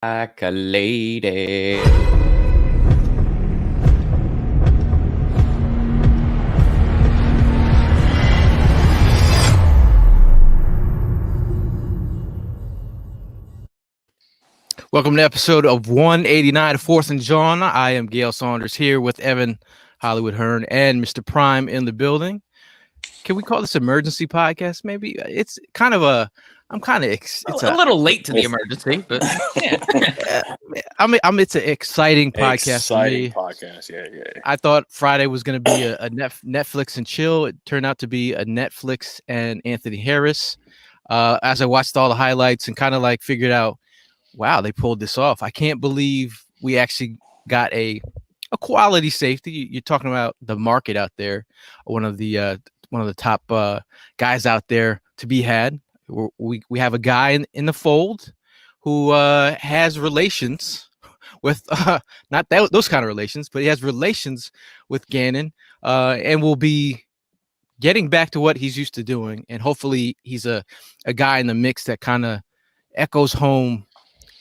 Like a lady. Welcome to episode of 189 Fourth and John. I am Gail Saunders here with Evan Hollywood Hearn and Mr. Prime in the building. Can we call this emergency podcast? Maybe it's kind of a. I'm kind of. It's a little late to the emergency, but yeah. It's an exciting podcast. Exciting podcast, yeah. I thought Friday was going to be a Netflix and chill. It turned out to be a Netflix and Anthony Harris. As I watched all the highlights and kind of like figured out, wow, they pulled this off. I can't believe we actually got a quality safety. You're talking about the market out there, one of the top guys out there to be had. We have a guy in the fold who has relations with not those kind of relations, but he has relations with Gannon, and will be getting back to what he's used to doing. And hopefully he's a guy in the mix that kind of echoes home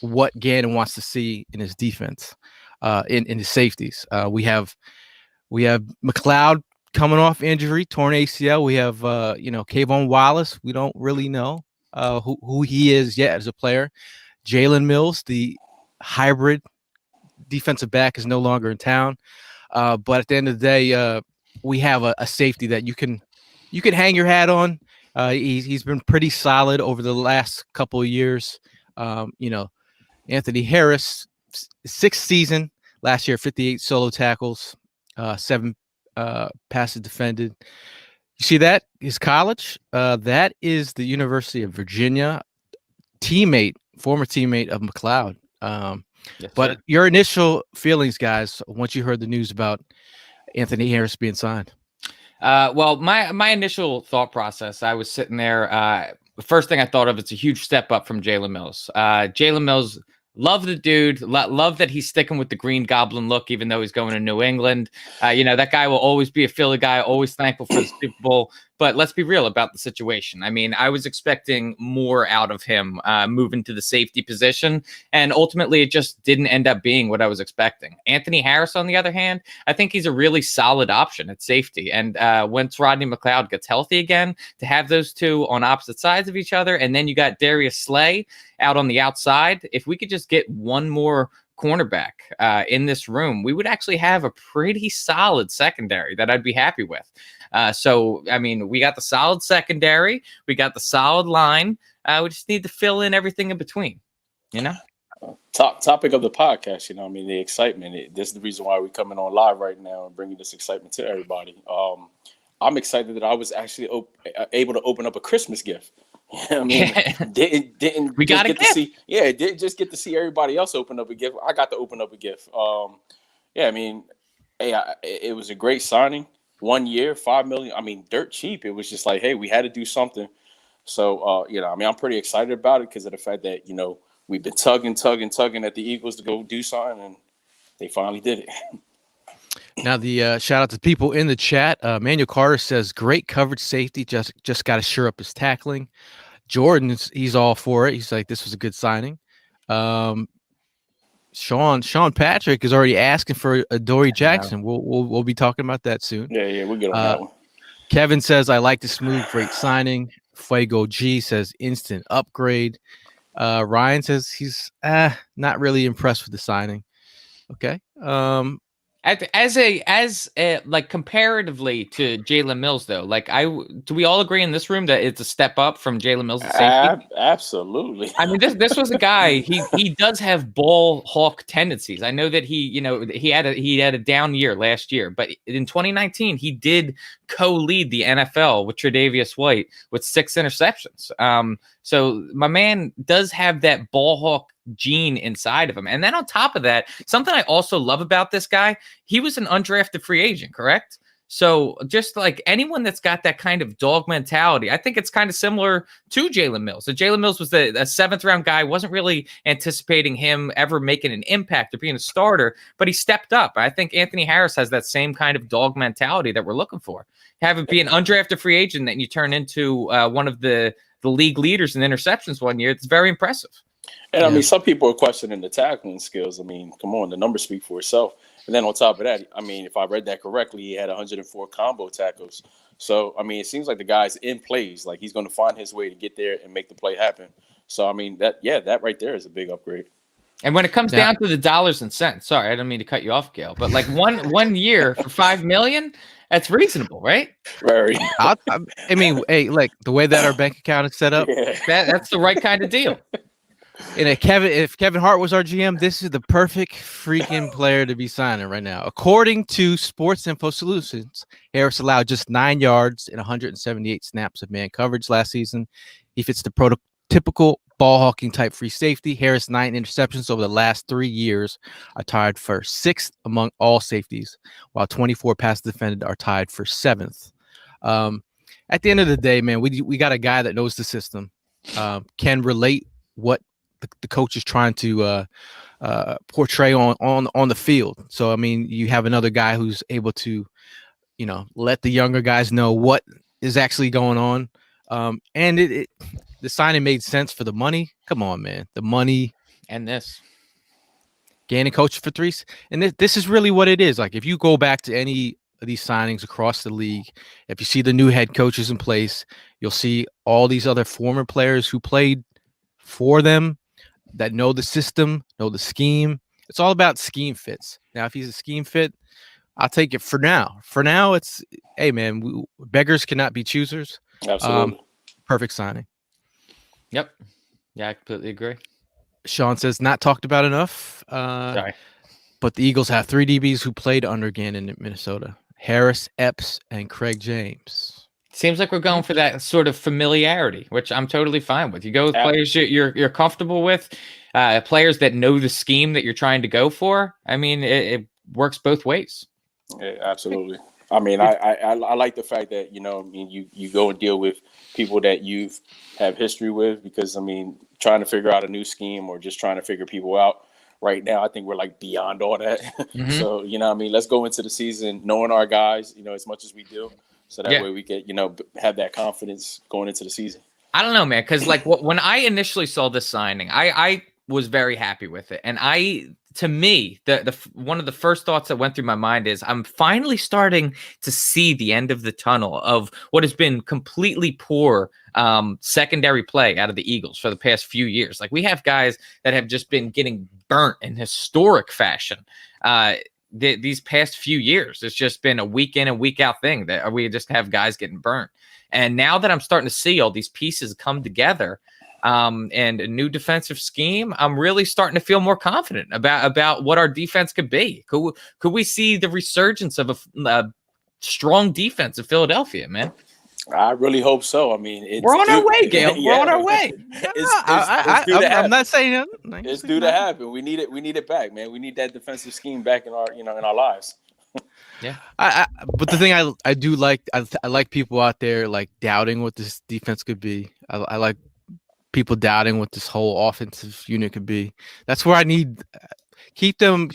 what Gannon wants to see in his defense, in his safeties. We have McLeod coming off injury, torn ACL. We have Kayvon Wallace. We don't really know who he is yet as a player. Jalen Mills, the hybrid defensive back, is no longer in town. But at the end of the day, we have a safety that you can hang your hat on. He's been pretty solid over the last couple of years. Anthony Harris, sixth season last year, 58 solo tackles, 7 passes defended. You see that? His college, that is the University of Virginia, former teammate of McLeod. Yes, but sir. Your initial feelings, guys, once you heard the news about Anthony Harris being signed? Well, my initial thought process, I was sitting there. The first thing I thought of, it's a huge step up from Jalen Mills. Jalen Mills, love the dude. Love that he's sticking with the Green Goblin look, even though he's going to New England. That guy will always be a Philly guy, always thankful for the Super Bowl. But let's be real about the situation. I mean, I was expecting more out of him moving to the safety position, and ultimately it just didn't end up being what I was expecting. Anthony Harris, on the other hand, I think he's a really solid option at safety. And once Rodney McLeod gets healthy again, to have those two on opposite sides of each other, and then you got Darius Slay out on the outside, if we could just get one more cornerback in this room, we would actually have a pretty solid secondary that I'd be happy with. So, I mean, we got the solid secondary, we got the solid line. We just need to fill in everything in between, Topic of the podcast, the excitement. This is the reason why we're coming on live right now and bringing this excitement to everybody. I'm excited that I was actually able to open up a Christmas gift. Didn't we got get to see. Yeah, didn't just get to see everybody else open up a gift. I got to open up a gift. It was a great signing. 1 year, $5 million. Dirt cheap. It was just like, hey, we had to do something. So, I'm pretty excited about it because of the fact that, we've been tugging at the Eagles to go do something, and they finally did it. Now, the shout out to people in the chat. Manuel Carter says, great coverage safety. Just got to shore up his tackling. Jordan, he's all for it. He's like, this was a good signing. Sean Patrick is already asking for Adoree Jackson. We'll be talking about that soon. Yeah, we'll get on that one. Kevin says, I like this move. Great signing. Fuego G says, instant upgrade. Ryan says he's not really impressed with the signing. Okay. As like comparatively to Jalen Mills, though, do we all agree in this room that it's a step up from Jalen Mills at safety? Absolutely. I mean, this was a guy. He does have ball hawk tendencies. I know that he had a down year last year, but in 2019 he did co-lead the NFL with Tre'Davious White with 6 interceptions. So my man does have that ball hawk gene inside of him. And then on top of that, something I also love about this guy, he was an undrafted free agent, correct? So just like anyone that's got that kind of dog mentality, I think it's kind of similar to Jalen Mills. So Jalen Mills was a 7th round guy, wasn't really anticipating him ever making an impact or being a starter, but he stepped up. I think Anthony Harris has that same kind of dog mentality that we're looking for. Have it be an undrafted free agent that you turn into one of the league leaders in interceptions 1 year. It's very impressive. And I Yeah. mean, some people are questioning the tackling skills. I mean, come on, the numbers speak for itself. And then on top of that, I mean, if I read that correctly, he had 104 combo tackles. So I mean, it seems like the guy's in plays. Like he's going to find his way to get there and make the play happen. So I mean, that right there is a big upgrade. And when it comes Yeah. down to the dollars and cents, sorry, I didn't mean to cut you off, Gail, but like one year for $5 million, that's reasonable, right? Very. I mean, hey, like the way that our bank account is set up, Yeah. That's the right kind of deal. and if Kevin Hart was our GM, this is the perfect freaking player to be signing right now. According to Sports Info Solutions, Harris allowed just 9 yards and 178 snaps of man coverage last season. He fits the prototypical ball hawking type free safety. Harris 9 interceptions over the last 3 years are tied for 6th among all safeties, while 24 passes defended are tied for 7th. At the end of the day, man, we got a guy that knows the system, can relate what the coach is trying to portray on the field. So I mean, you have another guy who's able to, let the younger guys know what is actually going on. And the signing made sense for the money. Come on, man, the money And this. gaining coach for 3. And this is really what it is. Like if you go back to any of these signings across the league, if you see the new head coaches in place, you'll see all these other former players who played for them that know the system, know the scheme. It's all about scheme fits. Now, if he's a scheme fit, I'll take it for now. For now, it's, hey, man, beggars cannot be choosers. Absolutely. Perfect signing. Yep. Yeah, I completely agree. Sean says, not talked about enough. Sorry. But the Eagles have 3 DBs who played under Gannon in Minnesota: Harris, Epps, and Craig James. Seems like we're going for that sort of familiarity, which I'm totally fine with. You go with players you're comfortable with, players that know the scheme that you're trying to go for. I mean, it works both ways. Yeah, absolutely. I mean, I like the fact that, I mean, you go and deal with people that you have history with, because, I mean, trying to figure out a new scheme or just trying to figure people out right now, I think we're like beyond all that. Mhm. So, I mean, let's go into the season knowing our guys, as much as we do. So that way we get, have that confidence going into the season. I don't know, man, because like when I initially saw this signing, I was very happy with it, and to me, the one of the first thoughts that went through my mind is I'm finally starting to see the end of the tunnel of what has been completely poor secondary play out of the Eagles for the past few years. Like we have guys that have just been getting burnt in historic fashion. These past few years, it's just been a week in and week out thing that we just have guys getting burnt. And now that I'm starting to see all these pieces come together, and a new defensive scheme, I'm really starting to feel more confident about what our defense could be. Could we see the resurgence of a strong defense in Philadelphia, man? I really hope so. I mean, we're on our way, Gail. We're on our way. I'm not saying that. It's due to happen. We need it. We need it back, man. We need that defensive scheme back in our, in our lives. Yeah. But the thing I do like, I like people out there like doubting what this defense could be. I like people doubting what this whole offensive unit could be. That's where I need keep them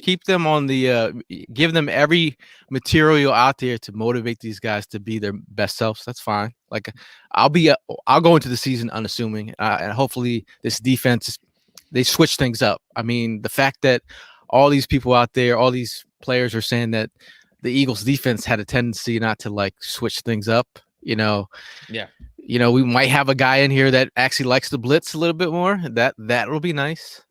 on the give them every material out there to motivate these guys to be their best selves. That's fine. Like I'll go into the season unassuming, and hopefully this defense, they switch things up. I mean, the fact that all these people out there, all these players are saying that the Eagles defense had a tendency not to like switch things up, Yeah. We might have a guy in here that actually likes the blitz a little bit more. That will be nice.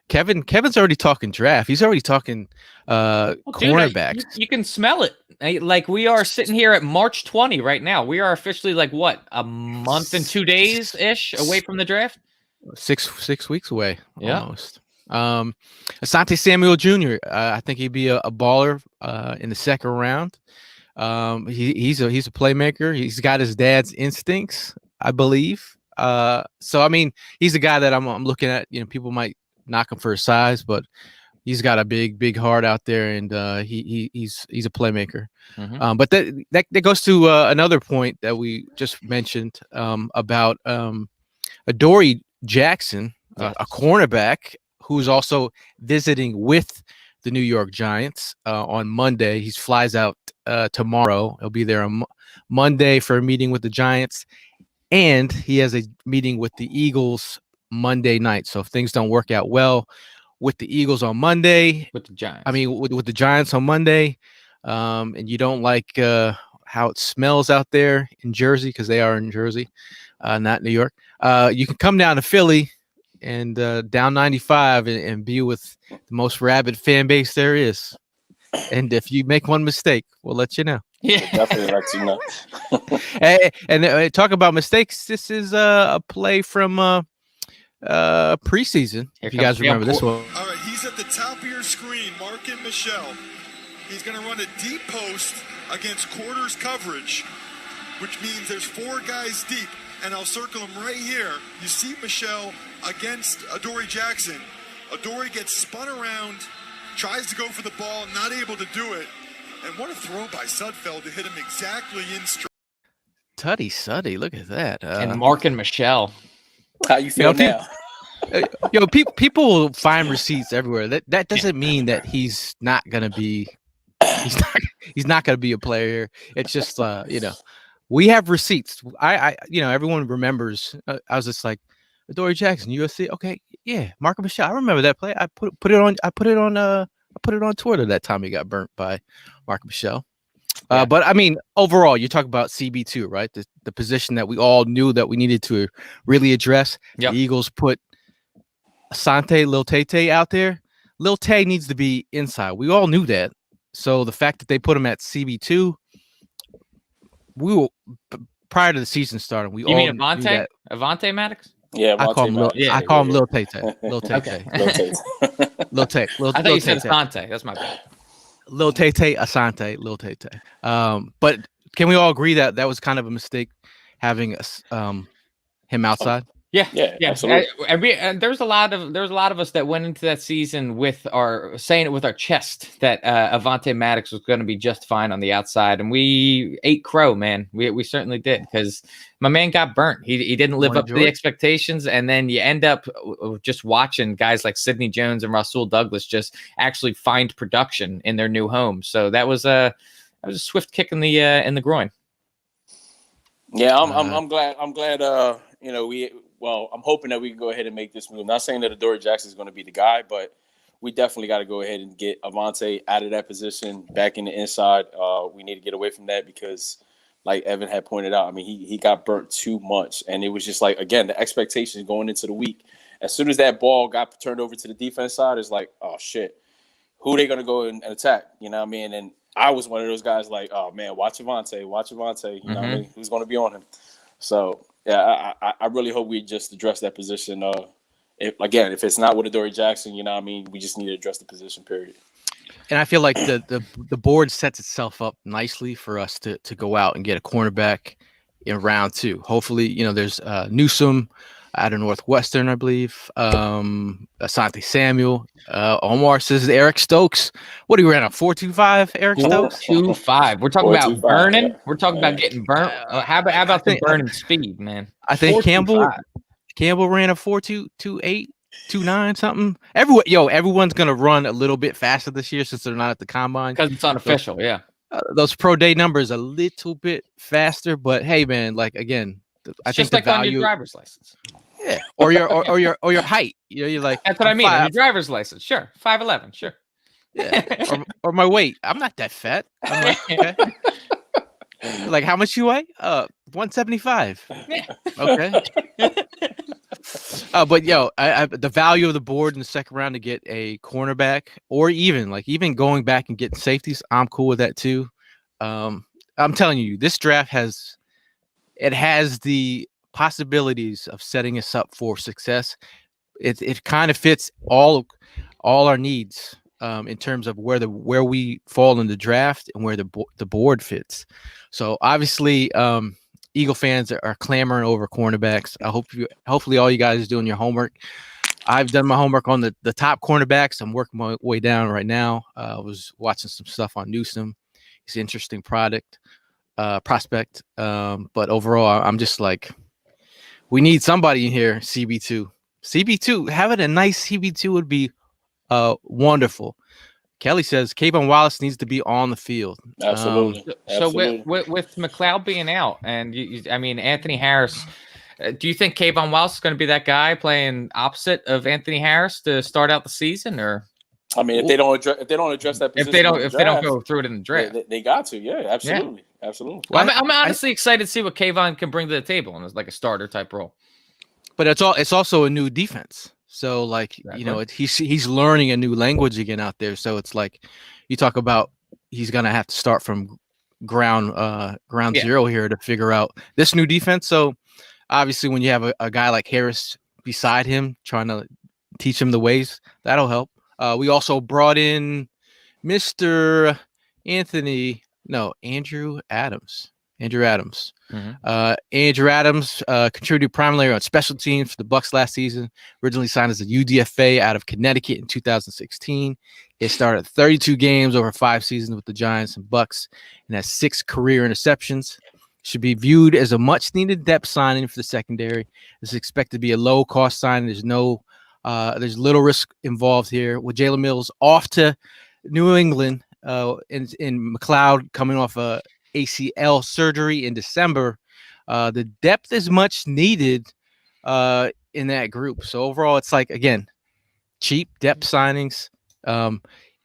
Kevin's already talking draft. He's already talking cornerbacks. You can smell it. Like we are sitting here at March 20 right now. We are officially like what, a month and 2 days ish away from the draft. 6 weeks away. Yeah. Almost. Asante Samuel Jr. I think he'd be a baller in the second round. He's a playmaker. He's got his dad's instincts, I believe. So I mean, he's a guy that I'm looking at. People might knock him for his size, but he's got a big heart out there, and he's a playmaker. Mm-hmm. But that goes to another point that we just mentioned about Adoree Jackson, a cornerback who's also visiting with the New York Giants on Monday. He flies out tomorrow. He'll be there on Monday for a meeting with the Giants, and he has a meeting with the Eagles Monday night. So if things don't work out well with the Eagles on Monday, with the Giants. I mean, with the Giants on Monday, and you don't like how it smells out there in Jersey, because they are in Jersey, not New York, you can come down to Philly and down 95 and be with the most rabid fan base there is. And if you make one mistake, we'll let you know. Yeah, Definitely let you know. And talk about mistakes. This is a play from preseason. If you guys remember this one. All right, he's at the top of your screen, Marken Michel. He's going to run a deep post against quarters coverage, which means there's 4 guys deep. And I'll circle him right here. You see Michel against Adoree Jackson. Adoree gets spun around, tries to go for the ball, not able to do it. And what a throw by Sudfeld to hit him exactly in stride. Tutty Suddy, look at that. and Marken Michel. How you feel now? People will find receipts everywhere. That doesn't mean that he's not gonna be. He's not gonna be a player here. It's just we have receipts. I everyone remembers. I was just like, Adoree Jackson, USC. Okay, yeah, Marken Michel. I remember that play. I put it on Twitter that time he got burnt by Marken Michel. Yeah. But I mean, overall, you talk about CB2, right? The position that we all knew that we needed to really address. Yep. The Eagles put Asante Lil Tay out there. Lil Tay needs to be inside. We all knew that. So the fact that they put him at CB2, prior to the season starting, we You all mean knew Avante? that. Avante Maddox? Yeah, I call him Lil, yeah, I call him yeah. Lil Tay. Lil Tay. Okay. Lil Tay. I thought you said Asante. That's my bad. Lil Tay, Asante, Lil Tay. But can we all agree that that was kind of a mistake having him outside? Yeah, Yeah, absolutely. And there was a lot of us that went into that season with saying it with our chest that Avante Maddox was going to be just fine on the outside, and we ate crow, man. We certainly did, because my man got burnt. He didn't live up to the expectations, and then you end up just watching guys like Sidney Jones and Rasul Douglas just actually find production in their new home. So that was a swift kick in the groin. Yeah, I'm glad. I'm hoping that we can go ahead and make this move. Not saying that Adoree Jackson is going to be the guy, but we definitely got to go ahead and get Avante out of that position, back in the inside. We need to get away from that because, like Evan had pointed out, I mean, he got burnt too much. And it was just like, again, the expectations going into the week. As soon as that ball got turned over to the defense side, it's like, oh, shit, who are they going to go and attack? You know what I mean? And I was one of those guys like, oh, man, watch Avante. You know what I mean? Who's going to be on him? So, yeah, I really hope we just address that position. If it's not with Adoree Jackson, you know what I mean, we just need to address the position, period. And I feel like the board sets itself up nicely for us to go out and get a cornerback in round 2. Hopefully, there's Newsome out of Northwestern, I believe. Asante Samuel. Omar says Eric Stokes. What do you ran up? 4.25, Eric Stokes? 4.25. We're talking about 4.25, burning. yeah. We're talking about getting burnt. How about the burning speed, man? I think 4.25. Campbell ran a 4.28, 2.9 something. Everyone's gonna run a little bit faster this year since they're not at the combine. Because it's unofficial, yeah. Those pro day numbers a little bit faster, but hey, man, like again, I think Just the like on value, your driver's license. yeah, or your height. You're like That's what I mean. On five- your driver's license, sure. 5'11", sure. yeah, or my weight. I'm not that fat. I'm like, okay. Like how much you weigh? 175. Okay. But I the value of the board in the second round to get a cornerback, or even going back and getting safeties, I'm cool with that too. I'm telling you, this draft has the possibilities of setting us up for success. It kind of fits all our needs in terms of where we fall in the draft and where the board fits. So obviously, Eagle fans are clamoring over cornerbacks. Hopefully all you guys are doing your homework. I've done my homework on the top cornerbacks. I'm working my way down right now. I was watching some stuff on Newsome. He's an interesting prospect. But overall, I'm just like, we need somebody in here. CB2, having a nice CB2 would be wonderful. Kelly says Kayvon Wallace needs to be on the field. Absolutely. So with McLeod being out, and I mean Anthony Harris, Do you think Kayvon Wallace is going to be that guy playing opposite of Anthony Harris to start out the season, or? I mean, if they don't address that position, if they don't go through it in the draft, they got to. Yeah, absolutely, absolutely. Well, I'm honestly excited to see what Kayvon can bring to the table and like a starter type role. But it's also a new defense. So like, exactly. He's learning a new language again out there. So it's like you talk about he's gonna have to start from ground zero here to figure out this new defense. So obviously when you have a guy like Harris beside him trying to teach him the ways, that'll help. We also brought in Mr. Andrew Adams. Andrew Adams. Mm-hmm. Andrew Adams contributed primarily on special teams for the Bucks last season. Originally signed as a UDFA out of Connecticut in 2016. He started 32 games over 5 seasons with the Giants and Bucks and has 6 career interceptions. Should be viewed as a much-needed depth signing for the secondary. This is expected to be a low-cost signing. There's little risk involved here. With Jalen Mills off to New England in McLeod coming off a ACL surgery in December, the depth is much needed in that group. So overall, it's like, again, cheap depth signings.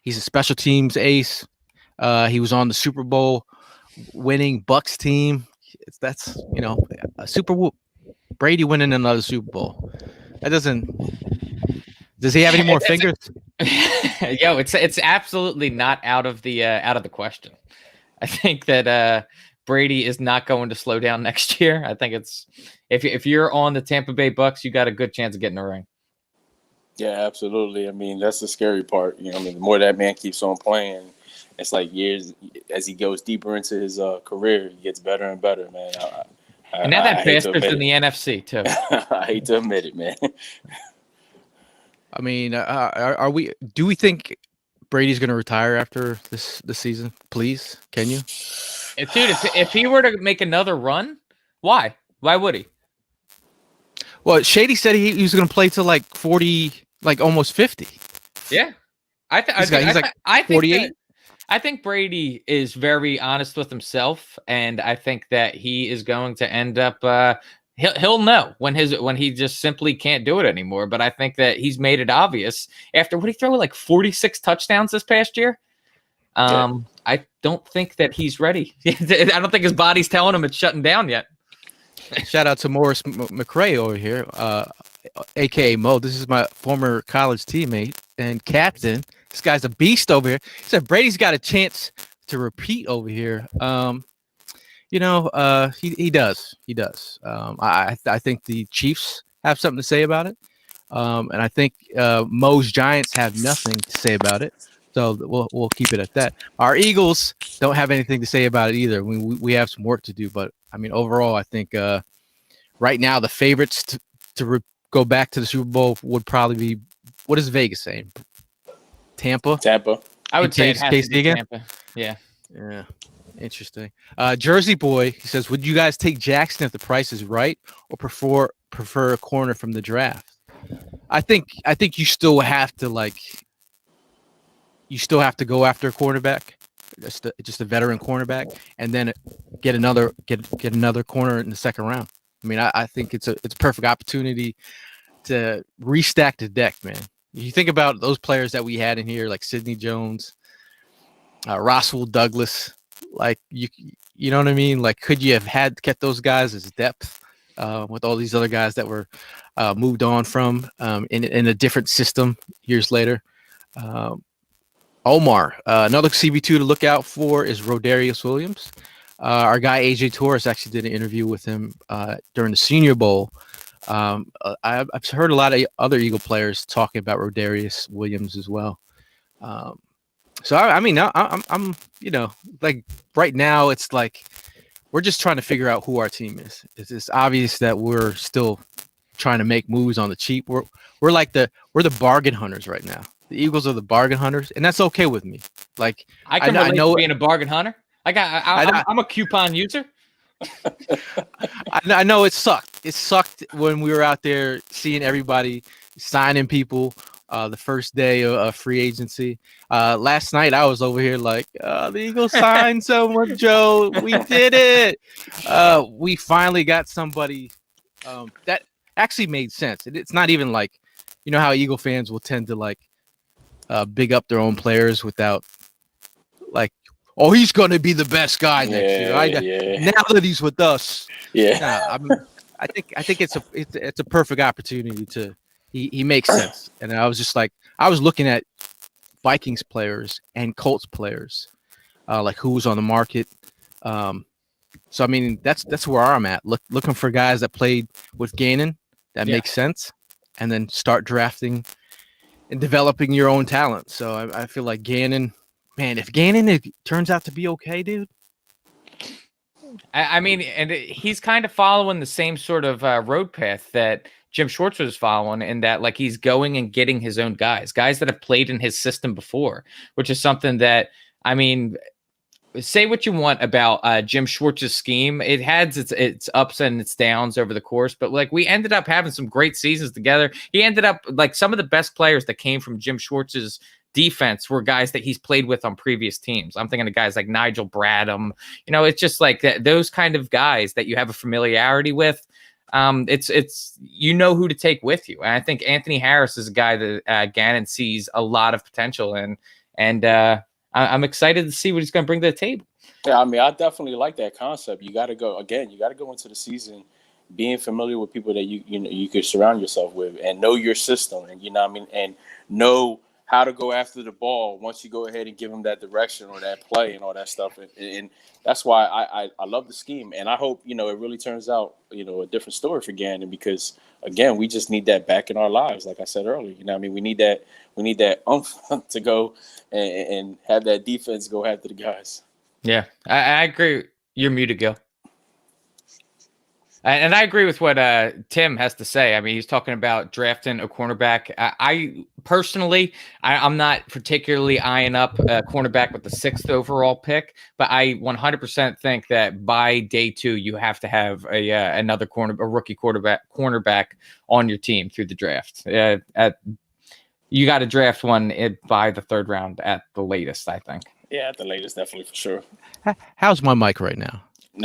He's a special teams ace. He was on the Super Bowl winning Bucks team. That's a Super Bowl. Brady winning another Super Bowl. Does he have any more fingers? Yo, it's absolutely not out of the question. I think that Brady is not going to slow down next year. I think it's if you're on the Tampa Bay Bucks, you got a good chance of getting a ring. Yeah, absolutely. I mean, that's the scary part. The more that man keeps on playing, it's like years as he goes deeper into his career, he gets better and better, man. And now that bastard's in the NFC too. I hate to admit it, man. I mean, do we think Brady's going to retire after this season? Please, can you? Dude, if he were to make another run, why? Why would he? Well, Shady said he was going to play till like 40, like almost 50. Yeah, I think 48. I think Brady is very honest with himself, and I think that he is going to end up. He'll know when he just simply can't do it anymore. But I think that he's made it obvious after what he threw like 46 touchdowns this past year. I don't think that he's ready. I don't think his body's telling him it's shutting down yet. Shout out to Morris McRae over here, aka Mo. This is my former college teammate and captain. This guy's a beast over here. He said Brady's got a chance to repeat over here. He does. He does. I think the Chiefs have something to say about it. And I think Mo's Giants have nothing to say about it. So we'll keep it at that. Our Eagles don't have anything to say about it either. We have some work to do. But, I mean, overall, I think right now the favorites to go back to the Super Bowl would probably be, what is Vegas saying? Tampa? I would say KC again? Tampa. Yeah. Yeah. Interesting. Jersey Boy, he says, would you guys take Jackson if the price is right or prefer a corner from the draft? I think you still have to go after a cornerback, just a veteran cornerback, and then get another corner in the second round. I mean, I think it's a perfect opportunity to restack the deck, man. You think about those players that we had in here, like Sidney Jones, Roswell Douglas. Like you know what I mean? Like, could you have kept those guys as depth with all these other guys that were moved on from in a different system years later? Omar, another CB2 to look out for is Rodarius Williams. Our guy AJ Torres actually did an interview with him during the Senior Bowl. I've heard a lot of other Eagle players talking about Rodarius Williams as well. So I mean, I'm like right now it's like we're just trying to figure out who our team is. It's obvious that we're still trying to make moves on the cheap. We're the bargain hunters right now. The Eagles are the bargain hunters, and that's okay with me. Like I can relate to being a bargain hunter. I'm a coupon user. I know it sucked. It sucked when we were out there seeing everybody signing people the first day of free agency. Last night I was over here like, the Eagles signed someone, Joe. We did it. We finally got somebody That actually made sense. It's not even like, you know how Eagle fans will tend to like big up their own players without like, oh, he's gonna be the best guy next year. Now that he's with us, I think it's a perfect opportunity to. He makes sense, and I was just like, I was looking at Vikings players and Colts players, like who was on the market. So I mean, that's where I'm at. Looking for guys that played with Gannon that makes sense, and then start drafting and developing your own talent. So I feel like Gannon, man, if Gannon turns out to be okay, dude. I mean, and he's kind of following the same sort of road path that Jim Schwartz was following, in that like he's going and getting his own guys that have played in his system before, which is something that, I mean, say what you want about Jim Schwartz's scheme. It has its ups and its downs over the course, but like we ended up having some great seasons together. He ended up like some of the best players that came from Jim Schwartz's defense were guys that he's played with on previous teams. I'm thinking of guys like Nigel Bradham. You know, it's just like those kind of guys that you have a familiarity with. It's you know who to take with you. And I think Anthony Harris is a guy that Gannon sees a lot of potential in, and I'm excited to see what he's going to bring to the table. Yeah, I mean, I definitely like that concept. You got to go into the season being familiar with people that you could surround yourself with and know your system, and you know what I mean, and know how to go after the ball once you go ahead and give them that direction or that play and all that stuff. And that's why I love the scheme. And I hope, it really turns out, a different story for Gannon, because again, we just need that back in our lives. Like I said earlier, I mean, we need that oomph to go and have that defense go after the guys. Yeah, I agree. You're muted, Gil. And I agree with what Tim has to say. I mean, he's talking about drafting a cornerback. I personally, I'm not particularly eyeing up a cornerback with the 6th overall pick, but I 100% think that by day 2, you have to have another rookie cornerback on your team through the draft. You got to draft one by the 3rd round at the latest, I think. Yeah, at the latest, definitely, for sure. How's my mic right now?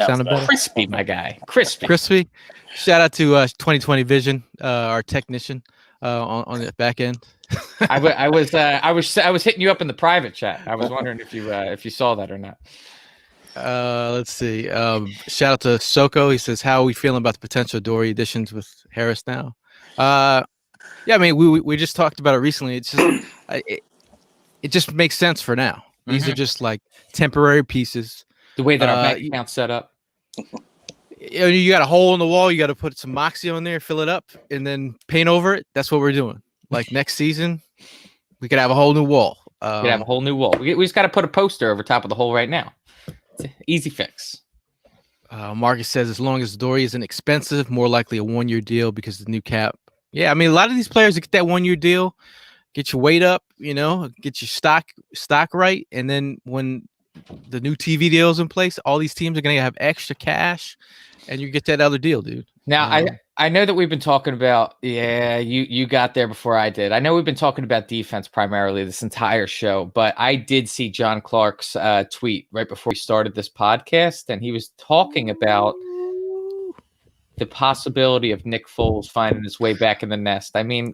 Sounded better? Crispy, my guy. Crispy. Shout out to 2020 Vision, our technician on the back end. I was hitting you up in the private chat. I was wondering if you saw that or not. Let's see. Shout out to Soko. He says, "How are we feeling about the potential Dory additions with Harris now?" Yeah, I mean, we just talked about it recently. It's just it just makes sense for now. These are just like temporary pieces. The way that our bank account's set up. You got a hole in the wall. You got to put some moxie on there, fill it up, and then paint over it. That's what we're doing. Like next season, we could have a whole new wall. We could have a whole new wall. We just got to put a poster over top of the hole right now. It's an easy fix. Marcus says, as long as Dory isn't expensive, more likely a 1-year deal because of the new cap. Yeah, I mean, a lot of these players get that 1-year deal, get your weight up, get your stock right, and then when the new TV deals in place, all these teams are going to have extra cash, and you get that other deal, dude. Now, I know that we've been talking about, you got there before I did. I know we've been talking about defense primarily this entire show, but I did see John Clark's tweet right before we started this podcast, and he was talking about the possibility of Nick Foles finding his way back in the nest. I mean,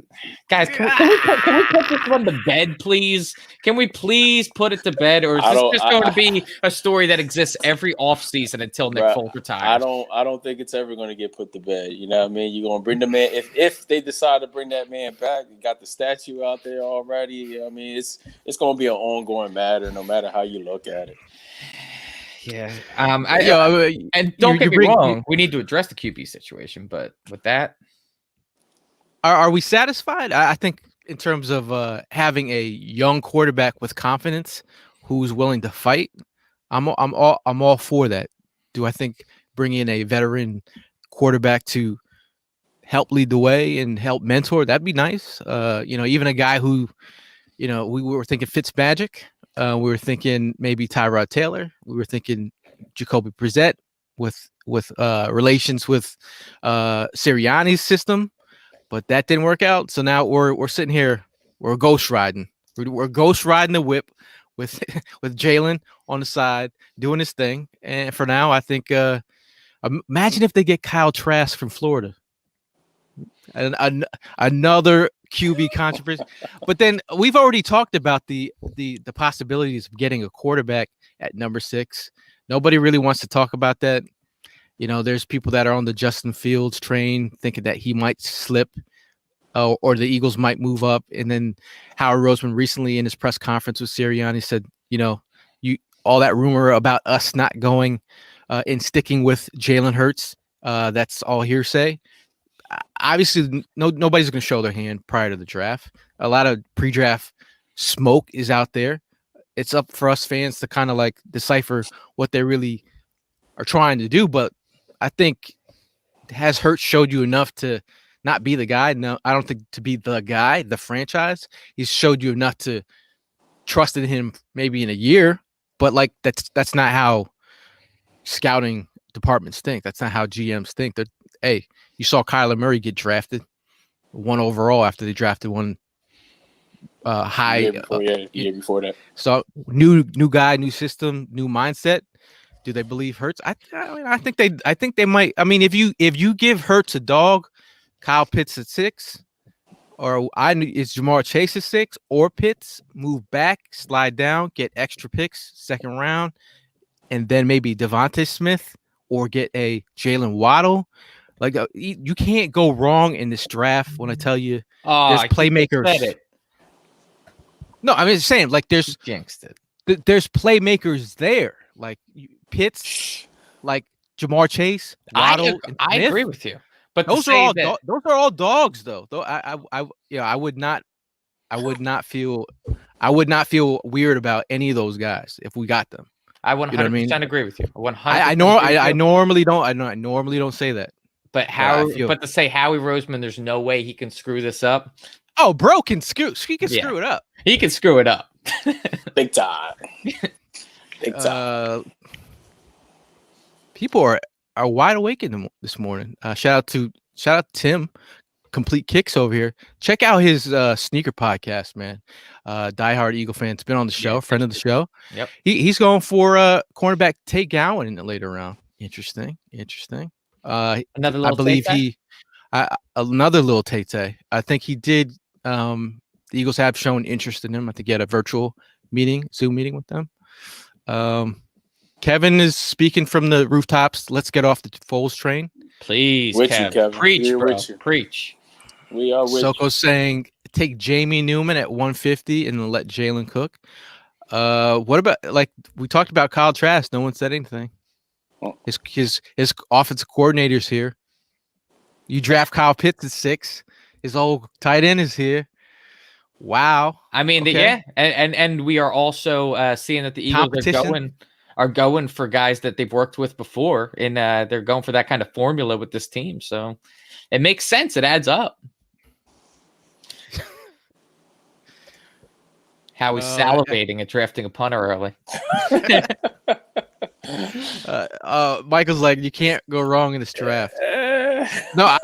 guys, can we put this one to bed, please? Can we please put it to bed, or is this just going to be a story that exists every offseason until Nick Foles retires? I don't think it's ever going to get put to bed. You know what I mean? You're going to bring the man if they decide to bring that man back. You got the statue out there already. I mean, it's going to be an ongoing matter, no matter how you look at it. Yeah. And don't get me wrong, we need to address the QB situation, but with that, are we satisfied? I think in terms of having a young quarterback with confidence who's willing to fight, I'm all for that. Do I think bringing in a veteran quarterback to help lead the way and help mentor, that'd be nice. Even a guy who, we were thinking Fitzmagic. We were thinking maybe Tyrod Taylor. We were thinking Jacoby Brissett with relations with Sirianni's system, but that didn't work out. So now we're sitting here, we're ghost riding. We're ghost riding the whip with Jalen on the side doing his thing. And for now, I think imagine if they get Kyle Trask from Florida. Another QB controversy. But then we've already talked about the possibilities of getting a quarterback at number 6. Nobody really wants to talk about that. You know, there's people that are on the Justin Fields train thinking that he might slip or the Eagles might move up. And then Howard Roseman recently in his press conference with Sirianni said, you know, all that rumor about us not going and sticking with Jalen Hurts, that's all hearsay. Obviously, nobody's going to show their hand prior to the draft. A lot of pre-draft smoke is out there. It's up for us fans to kind of like decipher what they really are trying to do. But I think, has Hurts showed you enough to not be the guy? No, I don't think to be the guy, the franchise. He's showed you enough to trust in him maybe in a year. But like that's not how scouting departments think. That's not how GMs think. Hey, you saw Kyler Murray get drafted 1 overall after they drafted one high year before that. So new guy, new system, new mindset. Do they believe Hurts? I think they might. I mean, if you give Hurts a dog, Kyle Pitts at 6, or it's Jamar Chase at 6, or Pitts, move back, slide down, get extra picks, 2nd round, and then maybe Devontae Smith or get a Jalen Waddle. Like you can't go wrong in this draft. When I tell you, there's playmakers. No, I'm just saying, like there's jinxed it. There's playmakers there, like Pitts, like Jamar Chase, Waddle. I agree with you, but those are all dogs, though. Though I would not feel weird about any of those guys if we got them. I 100% agree with you. 100%. I normally don't say that. But to say Howie Roseman, there's no way he can screw this up. Oh, bro can screw. He can screw it up. He can screw it up. Big time. Big time. People are wide awake this morning. Shout out Tim, Complete Kicks over here. Check out his sneaker podcast, man. Diehard Eagle fan. It's been on the show, friend of the show. Yep. He's going for cornerback Tate Gowan in the later round. Interesting. Another little I believe Tate another little Tate. I think he did. The Eagles have shown interest in him. I think he had a virtual Zoom meeting with them. Kevin is speaking from the rooftops. Let's get off the Foles train. Please, with Kev. you, Kevin. Preach, We're bro. with you. Preach. We are with Soko's saying take Jamie Newman at 150 and let Jalen cook. What about, like we talked about Kyle Trask? No one said anything. His offensive coordinator's here. You draft Kyle Pitts at 6. His old tight end is here. Wow. I mean, yeah, and we are also seeing that the Eagles are going for guys that they've worked with before, and they're going for that kind of formula with this team. So it makes sense. It adds up. How he's salivating at drafting a punter early. Michael's like, you can't go wrong in this draft. No,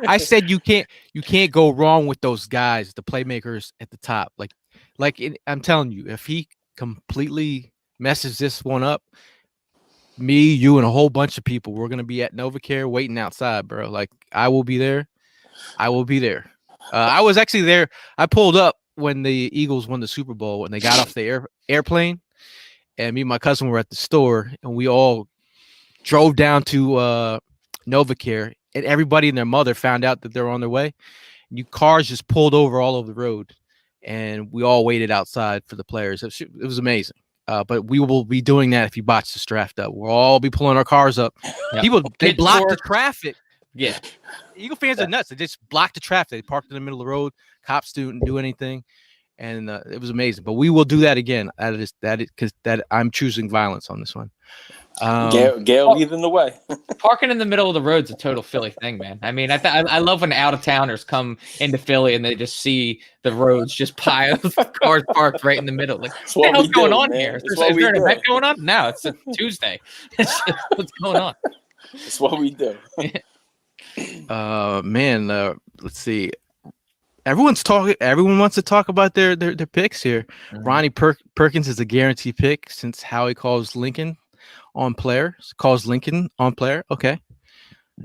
I said you can't go wrong with those guys, the playmakers at the top. I'm telling you, if he completely messes this one up, me, you, and a whole bunch of people, we're gonna be at NovaCare waiting outside, bro. Like I will be there. I was actually there. I pulled up when the Eagles won the Super Bowl and they got off the airplane, and me and my cousin were at the store, and we all drove down to NovaCare, and everybody and their mother found out that they're on their way. Cars just pulled over all over the road, and we all waited outside for the players. It was amazing. But we will be doing that if you botch this draft up. We'll all be pulling our cars up. Yep. People, they block the traffic. Yeah. Eagle fans are nuts. They just block the traffic. They parked in the middle of the road. Cops didn't do anything. And it was amazing. But we will do that again. Because I'm choosing violence on this one. Gail leading the way. Parking in the middle of the road is a total Philly thing, man. I mean, I love when out-of-towners come into Philly and they just see the roads just piles of cars parked right in the middle. Like, what the hell's going on here? Is there an event going on? No, it's a Tuesday. What's going on? It's what we do. Let's see. Everyone's talking. Everyone wants to talk about their picks here. Mm-hmm. Ronnie Perkins is a guarantee pick since Howie calls Lincoln on player. Okay.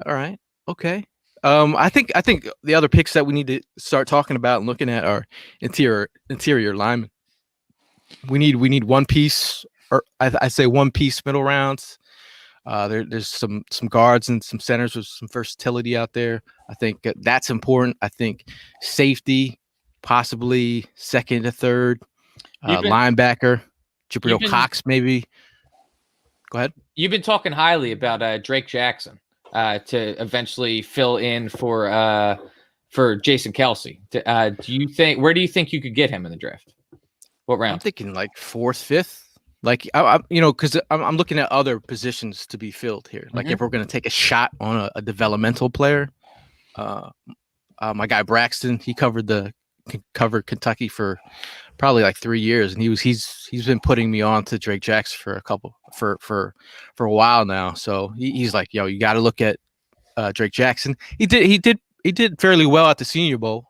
All right. Okay. I think the other picks that we need to start talking about and looking at are interior linemen. We need one piece, or I say one piece middle rounds. There's some guards and some centers with some versatility out there. I think that's important. I think safety, possibly second to third, linebacker, Jabril Cox maybe. Go ahead. You've been talking highly about Drake Jackson to eventually fill in for Jason Kelce. Do you think? Where do you think you could get him in the draft? What round? I'm thinking like fourth, fifth. Like because I'm looking at other positions to be filled here. Like if we're going to take a shot on a developmental player, my guy Braxton, he covered Kentucky for probably like 3 years, and he's been putting me on to Drake Jackson for a while now. So he's like, yo, you got to look at Drake Jackson. He did fairly well at the Senior Bowl.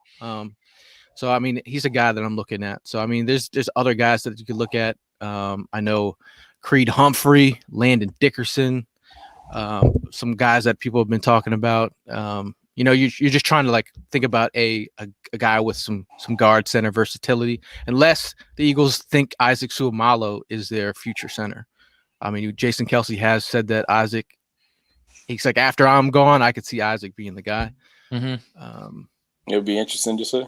So I mean, he's a guy that I'm looking at. So I mean, there's other guys that you could look at. I know Creed Humphrey, Landon Dickerson, some guys that people have been talking about. You're just trying to like think about a guy with some guard center versatility, unless the Eagles think Isaac Seumalo is their future center. I mean, Jason Kelce has said that he's like, after I'm gone, I could see Isaac being the guy. Mm-hmm. It would be interesting to see.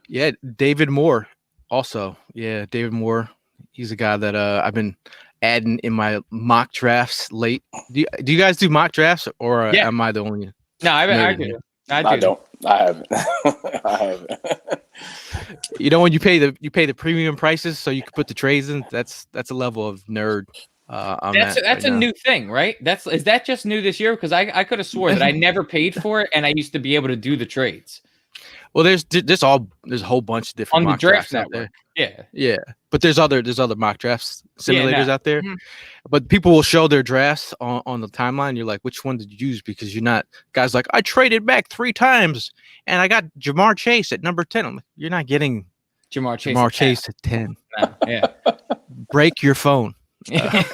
Yeah, David Moore also. Yeah, David Moore. He's a guy that I've been adding in my mock drafts late. Do you guys do mock drafts, or am I the only? No, I do. I don't. I haven't. I haven't. When you pay the premium prices, so you can put the trades in. That's a level of nerd. That's a new thing, right? Is that just new this year? Because I could have swore that I never paid for it, and I used to be able to do the trades. Well, there's a whole bunch of different on mock the draft drafts out there. Yeah. But there's other mock drafts simulators out there. Mm-hmm. But people will show their drafts on the timeline. You're like, which one did you use? Because you're not guys like, I traded back 3 times and I got Jamar Chase at number 10. I'm like, you're not getting Jamar Chase at 10. No, yeah. Break your phone. Shout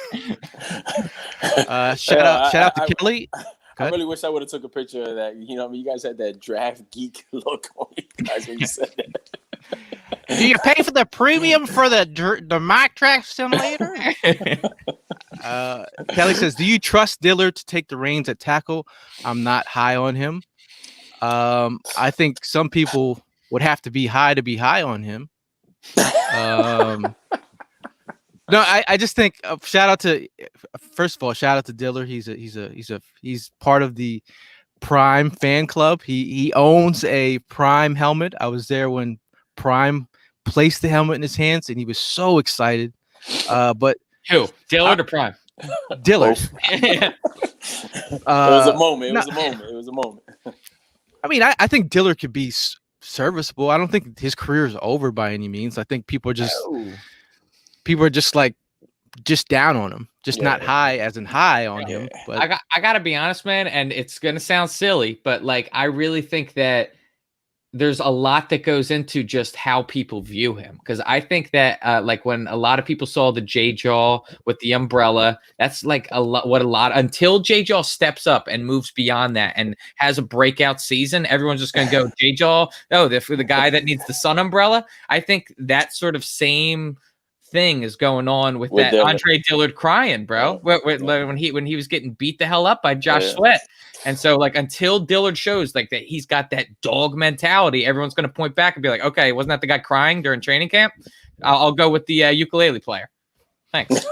out to Kelly. I really wish I would have took a picture of that. You guys had that draft geek look on you guys when you said that. Do you pay for the premium for the mock draft simulator? Kelly says, do you trust Dillard to take the reins at tackle? I'm not high on him. I think some people would have to be high on him. No, I just think shout out to Dillard. He's part of the Prime fan club. He owns a Prime helmet. I was there when Prime placed the helmet in his hands, and he was so excited. But who, Dillard or Prime? Dillard. It was a moment. It was a moment. I mean, I think Dillard could be serviceable. I don't think his career is over by any means. I think people are just like down on him, not high as in high on him. But I gotta be honest, man, and it's gonna sound silly, but like I really think that there's a lot that goes into just how people view him. Because I think that like when a lot of people saw the J-Jaw with the umbrella, that's like until J-Jaw steps up and moves beyond that and has a breakout season, everyone's just going to go J-Jaw. Oh, for the guy that needs the sun umbrella. I think that sort of same thing is going on with that Dillard. Andre Dillard crying, bro. When he was getting beat the hell up by Josh Sweat. And so, like, until Dillard shows like that he's got that dog mentality, everyone's going to point back and be like, okay, wasn't that the guy crying during training camp? I'll go with the ukulele player. Thanks.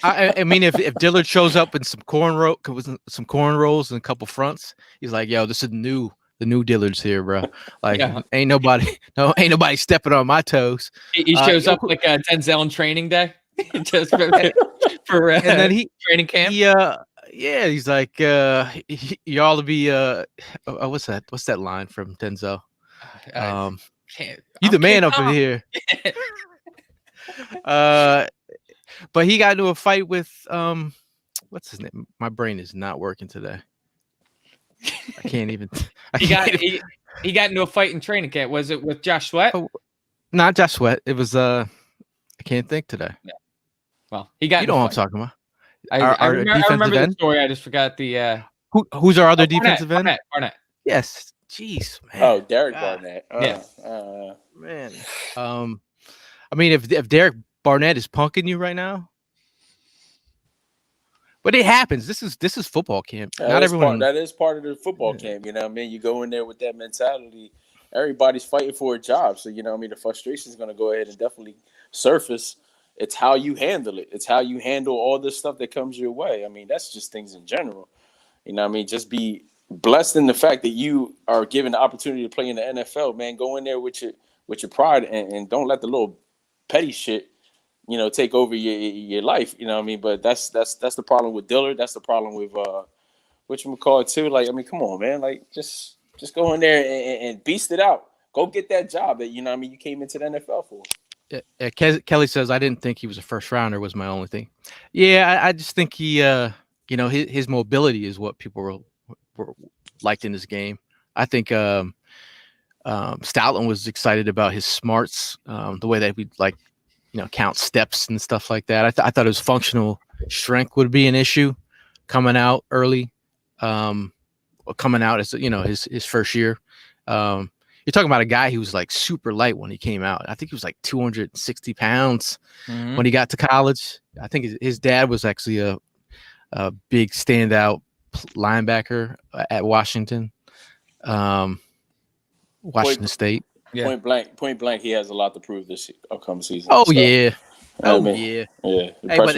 I mean, if Dillard shows up in some cornrows and a couple fronts, he's like, yo, this is the new Dillard's here, bro. Like, ain't nobody stepping on my toes. He shows up like Denzel on training day, just for and then training camp. Yeah, he's like, y'all to be what's that line from Denzel? You the man up in here. But he got into a fight with what's his name? My brain is not working today. I can't even. He got into a fight in training camp. Was it with Josh Sweat? Oh, not Josh Sweat. It was I can't think today. Yeah. Well, he got. You know what I'm talking about. I remember the story. I just forgot the. Who's our other Barnett, defensive end? Barnett. Yes. Jeez, man. Oh, Derek God. Barnett. Man. I mean, if Derek Barnett is punking you right now, but it happens. This is football camp. Not everyone. That is part of the football camp. You know what I mean? You go in there with that mentality. Everybody's fighting for a job. So, you know what I mean? The frustration is going to go ahead and definitely surface. It's how you handle it. It's how you handle all this stuff that comes your way. I mean, that's just things in general. You know what I mean? Just be blessed in the fact that you are given the opportunity to play in the NFL, man. Go in there with your pride and don't let the little petty shit, you know, take over your life. You know what I mean? But that's the problem with Dillard. That's the problem with whatchamacallit too. Like, I mean, come on, man. Like, just go in there and beast it out. Go get that job that, you know what I mean, you came into the NFL for. Yeah, Kelly says, I didn't think he was a first rounder was my only thing. Yeah, I just think he, you know, his mobility is what people were liked in this game. I think Stoutland was excited about his smarts, the way that we like, you know, count steps and stuff like that. I thought his functional strength would be an issue coming out early, coming out as, you know, his first year. You're talking about a guy who was like super light when he came out. I think he was like 260 pounds when he got to college. I think his dad was actually a big standout linebacker at Washington, Washington State. Yeah. Point blank, he has a lot to prove this upcoming season. Oh, so, yeah. Yeah. Hey, but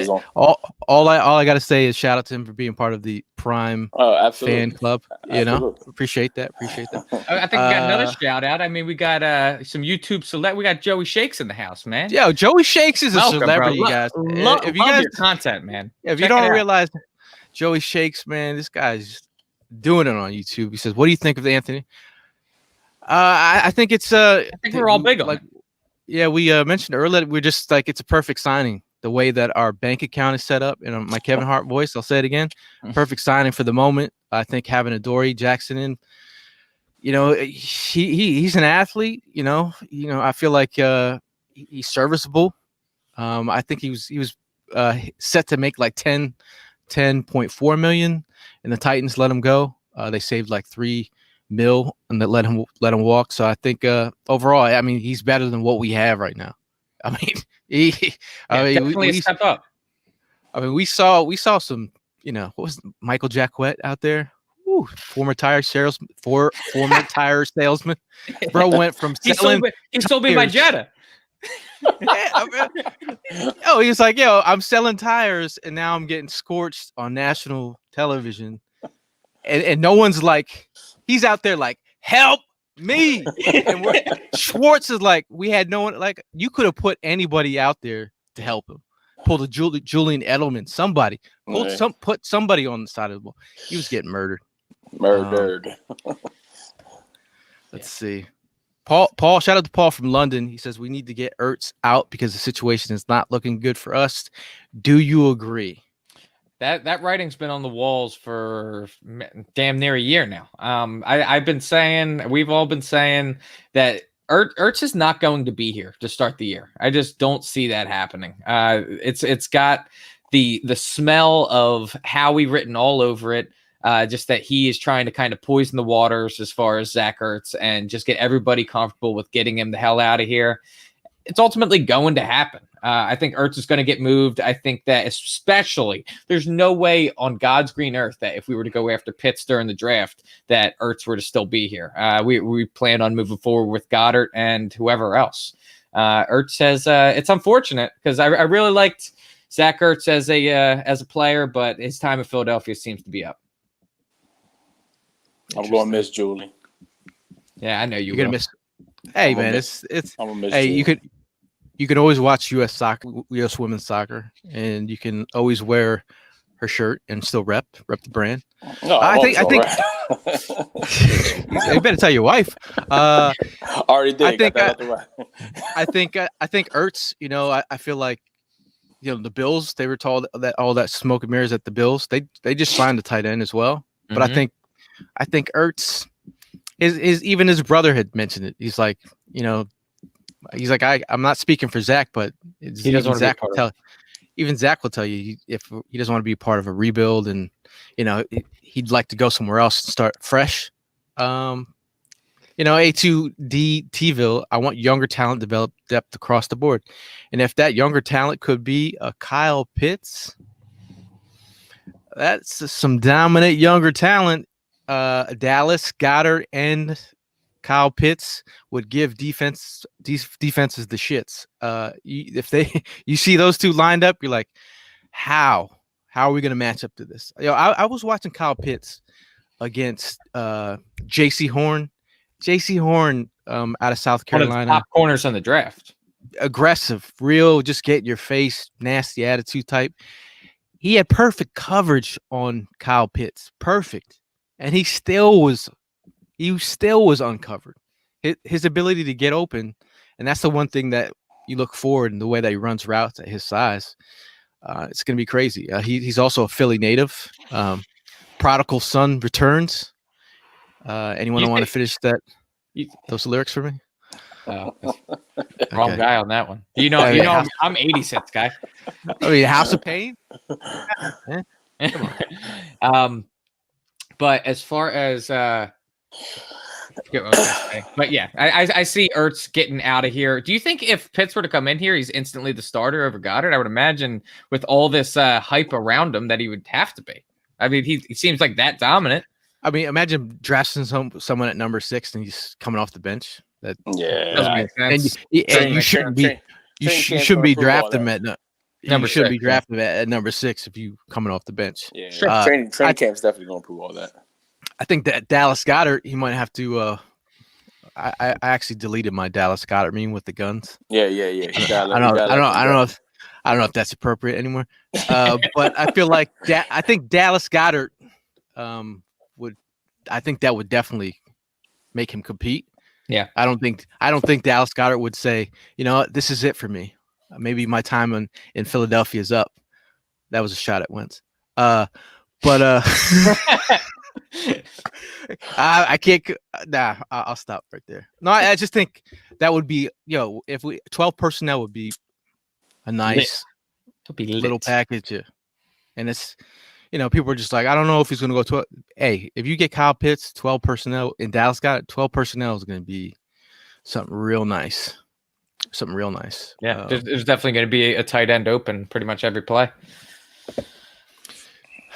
all I got to say is shout out to him for being part of the Prime fan club. You know, appreciate that. I think we got another shout out. I mean, we got some YouTube select. We got Joey Shakes in the house, man. Yeah, Joey Shakes is a celebrity, guys. If you guys your content, man. If you don't realize Joey Shakes, man, this guy's doing it on YouTube. He says, "What do you think of Anthony?" I think it's I think we're all big on it. Yeah, we mentioned earlier, we're just like, it's a perfect signing. The way that our bank account is set up, in my Kevin Hart voice, I'll say it again. Perfect signing for the moment. I think having Adoree Jackson in, you know, he's an athlete. You know, I feel like he's serviceable. I think he was set to make like 10.4 million, and the Titans let him go. They saved like $3 million and that let him walk. So I think overall, I mean, he's better than what we have right now. I mean, definitely a step up. I mean, we saw some, you know, what was Michael Jacquet out there? Ooh, former tire salesman. Bro went from selling. He sold me my Jetta. Oh, he was like, yo, I'm selling tires, and now I'm getting scorched on national television, and no one's like. He's out there like, help me. And Schwartz is like, we had no one, like, you could have put anybody out there to help him. Pull the Julian Edelman, somebody. Put somebody on the side of the ball. He was getting murdered. Let's see. Paul, shout out to Paul from London. He says, we need to get Ertz out because the situation is not looking good for us. Do you agree? That writing's been on the walls for damn near a year now. I've been saying, we've all been saying that Ertz is not going to be here to start the year. I just don't see that happening. It's got the smell of Howie written all over it. Just that he is trying to kind of poison the waters as far as Zach Ertz and just get everybody comfortable with getting him the hell out of here. It's ultimately going to happen. I think Ertz is going to get moved. I think that especially there's no way on God's green earth that if we were to go after Pitts during the draft that Ertz were to still be here. We plan on moving forward with Goddard and whoever else. Ertz says it's unfortunate because I really liked Zach Ertz as a player, but his time in Philadelphia seems to be up. I'm going to miss Julie. Yeah, I know you're going to miss. Hey, man, it's. I'm gonna miss hey, Julie. You can always watch U.S. soccer, U.S. women's soccer, and you can always wear her shirt and still rep the brand. No, I think. You better tell your wife. Already did. I think Ertz. You know, I feel like, you know, the Bills. They were told that all that smoke and mirrors at the Bills. They just signed a tight end as well. But I think Ertz. Even his brother had mentioned it. He's like, you know. He's like, I'm not speaking for Zach, but he doesn't want Zach will tell. Even Zach will tell you if he doesn't want to be part of a rebuild, and he'd like to go somewhere else and start fresh. A2D T-ville, I want younger talent, develop depth across the board. And if that younger talent could be a Kyle Pitts, that's some dominant younger talent. Dallas Goedert and Kyle Pitts would give defenses the shits. If you see those two lined up, you're like, how are we going to match up to this? I was watching Kyle Pitts against J.C. Horn. J.C. Horn out of South Carolina. One of the top corners on the draft. Aggressive, real, just get in your face, nasty attitude type. He had perfect coverage on Kyle Pitts. Perfect. And he still was uncovered. His ability to get open, and that's the one thing that you look forward in the way that he runs routes at his size. It's going to be crazy. He's also a Philly native. Prodigal son returns. Anyone want to finish those lyrics for me? Wrong guy on that one. I'm 80 cents guy. I mean, House of Pain. But as far as but yeah, I see Ertz getting out of here. Do you think if Pitts were to come in here, he's instantly the starter over Goddard? I would imagine with all this hype around him that he would have to be. I mean, he seems like that dominant. I mean, imagine drafting someone at number 6 and he's coming off the bench. That doesn't make sense. And you shouldn't be drafting him at number 6. Be drafted at number 6 if you coming off the bench. Yeah, training camp's definitely going to prove all that. I think that Dallas Goedert, he might have to. I actually deleted my Dallas Goedert meme with the guns. Yeah. I don't know if that's appropriate anymore. But I feel like I think Dallas Goedert I think that would definitely make him compete. Yeah. I don't think Dallas Goedert would say, this is it for me. Maybe my time in Philadelphia is up. That was a shot at Wentz. I can't. Nah, I'll stop right there. No, I just think that would be, if 12 personnel would be a nice little package. Yeah. And it's, people are just like, I don't know if he's going to go 12. Hey, if you get Kyle Pitts, 12 personnel in Dallas, 12 personnel is going to be something real nice. Yeah, there's definitely going to be a tight end open pretty much every play.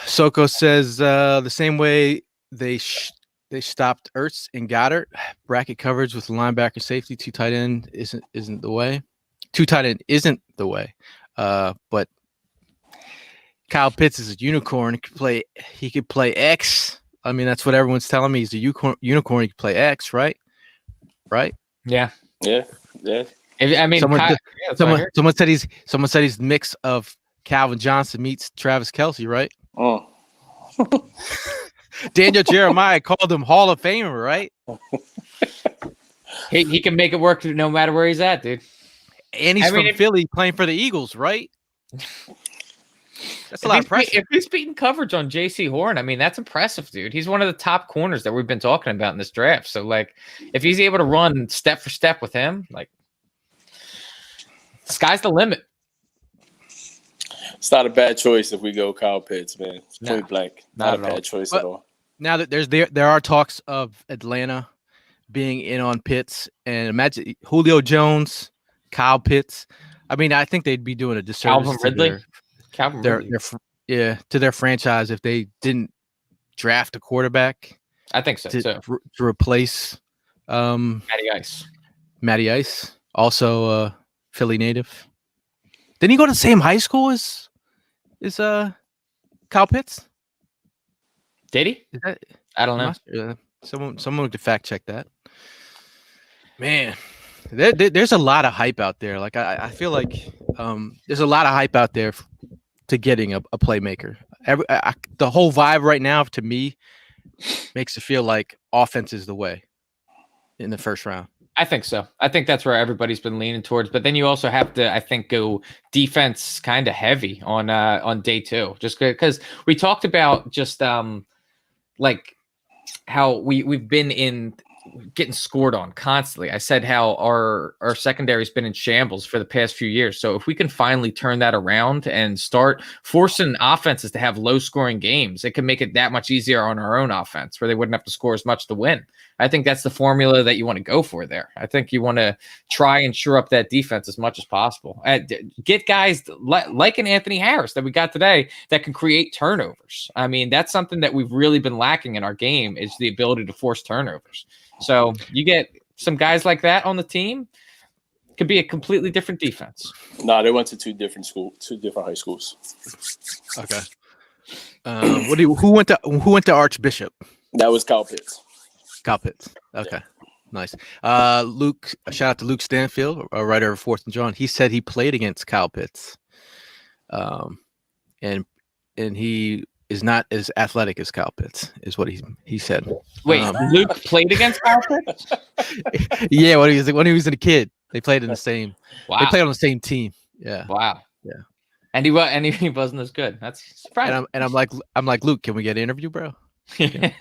Soko says the same way they stopped Ertz and Goddard, bracket coverage with linebacker safety, 2 tight end isn't the way. 2 tight end isn't the way. But Kyle Pitts is a unicorn. He could play X. I mean, that's what everyone's telling me. He's a unicorn. He could play X, right? Right? Yeah. Someone said he's mix of Calvin Johnson meets Travis Kelce, right? Oh. Daniel Jeremiah called him Hall of Famer, right? He can make it work no matter where he's at, dude. And he's from Philly playing for the Eagles, right? That's a lot of pressure. If he's beating coverage on J.C. Horn, I mean, that's impressive, dude. He's one of the top corners that we've been talking about in this draft. So, like, if he's able to run step for step with him, like, sky's the limit. It's not a bad choice if we go Kyle Pitts, man. It's point blank. Not a bad choice at all. Now that there are talks of Atlanta being in on Pitts, and imagine Julio Jones, Kyle Pitts. I mean, I think they'd be doing a disservice to their franchise if they didn't draft a quarterback. I think so. To replace Matty Ice, also Philly native. Didn't he go to the same high school as Kyle Pitts? Did he? I don't know. Someone could fact check that. Man, there's a lot of hype out there. Like I feel like there's a lot of hype out there to getting a playmaker. The whole vibe right now, to me, makes it feel like offense is the way in the first round. I think so. I think that's where everybody's been leaning towards. But then you also have to, I think, go defense kind of heavy on day 2, just because we talked about just like how we've been in getting scored on constantly. I said how our secondary's been in shambles for the past few years. So if we can finally turn that around and start forcing offenses to have low scoring games, it can make it that much easier on our own offense where they wouldn't have to score as much to win. I think that's the formula that you want to go for there. I think you want to try and shore up that defense as much as possible. Get guys like an Anthony Harris that we got today that can create turnovers. I mean, that's something that we've really been lacking in our game is the ability to force turnovers. So you get some guys like that on the team, could be a completely different defense. No, they went to two different high schools. Okay. Who went to Archbishop? That was Kyle Pitts. Kyle Pitts. Okay. Nice. Luke, shout out to Luke Stanfield, a writer of Fourth and John. He said he played against Kyle Pitts. And he is not as athletic as Kyle Pitts, is what he said. Wait, Luke played against Kyle Pitts? Yeah, when he was a kid, they played in the same. Wow. They played on the same team. Yeah. Wow. Yeah. And he wasn't as good. That's surprising. And I'm like, Luke, can we get an interview, bro? Yeah.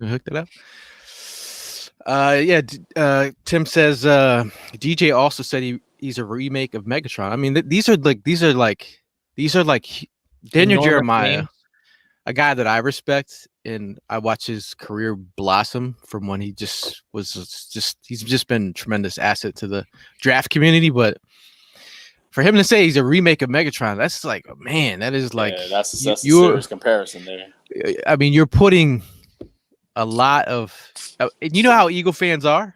We hooked it up. Tim says DJ also said he's a remake of Megatron. I mean, these are like Daniel Jeremiah, names. A guy that I respect, and I watch his career blossom from when he's just been a tremendous asset to the draft community. But for him to say he's a remake of Megatron, that's like, man, that is like that's a serious comparison there. I mean, you're putting a lot of, you know how Eagle fans are.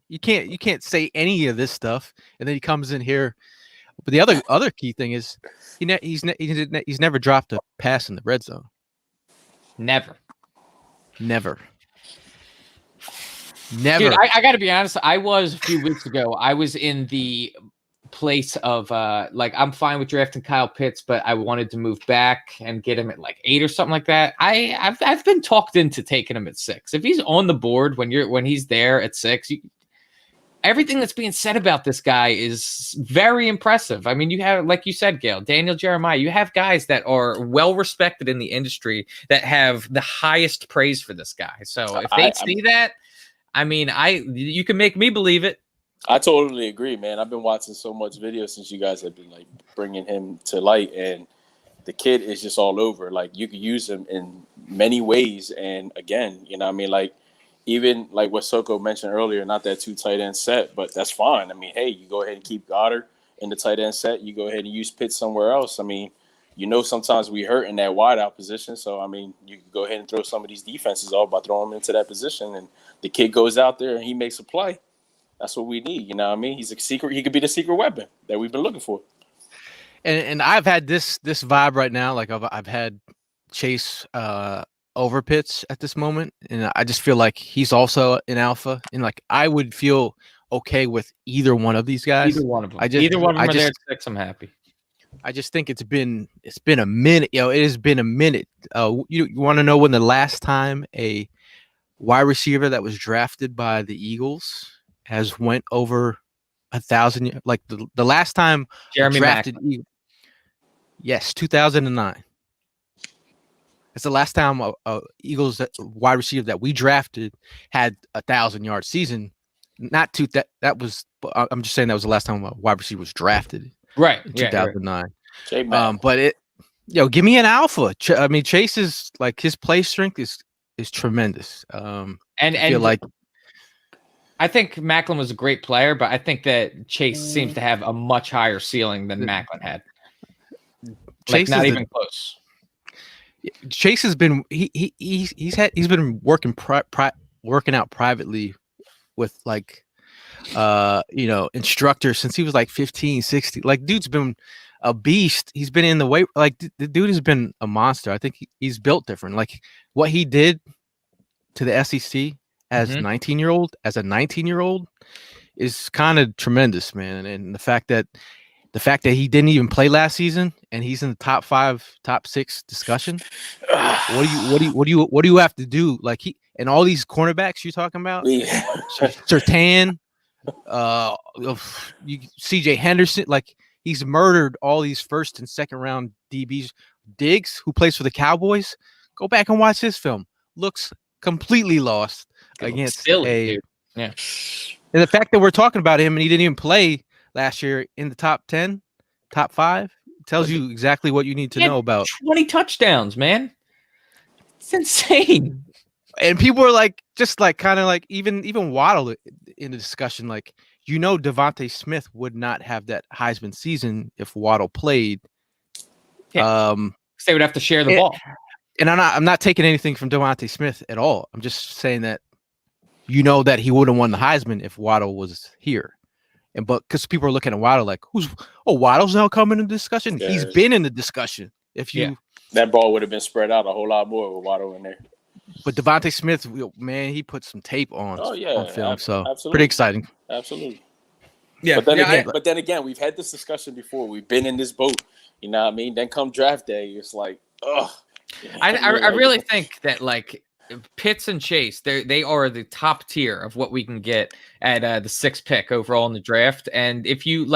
You can't say any of this stuff, and then he comes in here. But the other key thing is he's never dropped a pass in the red zone. Never. Dude, I got to be honest. I was a few weeks ago. I was in the place of I'm fine with drafting Kyle Pitts, but I wanted to move back and get him at like 8 or something like that. I've been talked into taking him at 6. If he's on the board when he's there at 6, everything that's being said about this guy is very impressive. I mean, you have, like you said, Gail, Daniel Jeremiah, you have guys that are well respected in the industry that have the highest praise for this guy. So if they see that, I mean, you can make me believe it. I totally agree, man. I've been watching so much video since you guys have been like bringing him to light, and the kid is just all over. Like, you could use him in many ways. And again, you know what I mean? Like, even like what Soko mentioned earlier, not that 2 tight end set, but that's fine. I mean, hey, you go ahead and keep Goddard in the tight end set. You go ahead and use Pitts somewhere else. I mean, sometimes we hurt in that wideout position. So, I mean, you can go ahead and throw some of these defenses off by throwing them into that position. And the kid goes out there and he makes a play. That's what we need. You know what I mean? He could be the secret weapon that we've been looking for. And I've had this vibe right now. Like I've had Chase over Pitts at this moment, and I just feel like he's also an alpha, and like I would feel okay with either one of these guys. Either one of them. Either one of them are there at 6. I'm happy. I just think it's been a minute. It has been a minute. You want to know when the last time a wide receiver that was drafted by the Eagles has went over 1,000? Like the last time Jeremy drafted. Maclin. Yes, 2009. It's the last time a Eagles wide receiver that we drafted had 1,000-yard season. Not two. That was. I'm just saying that was the last time a wide receiver was drafted. Right. In 2009. Right. But give me an alpha. I mean, Chase is like, his play strength is tremendous. And I feel like, I think Maclin was a great player, but I think that Chase seems to have a much higher ceiling than Maclin had. Chase not even close. Chase has been he's been working out privately with like instructors since he was like 15, 16. Like, dude's been a beast. He's been in the way, like the dude has been a monster. I think he's built different. Like what he did to the SEC as a 19-year-old is kind of tremendous, man. And the fact that he didn't even play last season and he's in the top 5, top 6 discussion. What do you have to do? Like and all these cornerbacks you're talking about, Surtain, CJ Henderson, like he's murdered all these 1st and 2nd round DBs. Diggs, who plays for the Cowboys, go back and watch his film. Looks completely lost against Yeah. And the fact that we're talking about him and he didn't even play last year in the top 10, top 5, tells you exactly what you need to know about. 20 touchdowns, man. It's insane. And people are like, just like kind of like even Waddle in the discussion, like, Devontae Smith would not have that Heisman season if Waddle played. Yeah. They would have to share the ball. And I'm not taking anything from Devontae Smith at all. I'm just saying that that he would have won the Heisman if Waddle was here. But because people are looking at Waddle like, Waddle's now coming in the discussion. Yes. He's been in the discussion. That ball would have been spread out a whole lot more with Waddle in there. But Devontae Smith, man, he put some tape on film. So absolutely. Pretty exciting. Absolutely. Yeah. But then again, we've had this discussion before. We've been in this boat. You know what I mean? Then come draft day, it's like, ugh. I really think that like Pitts and Chase, they are the top tier of what we can get at the 6th pick overall in the draft. And if you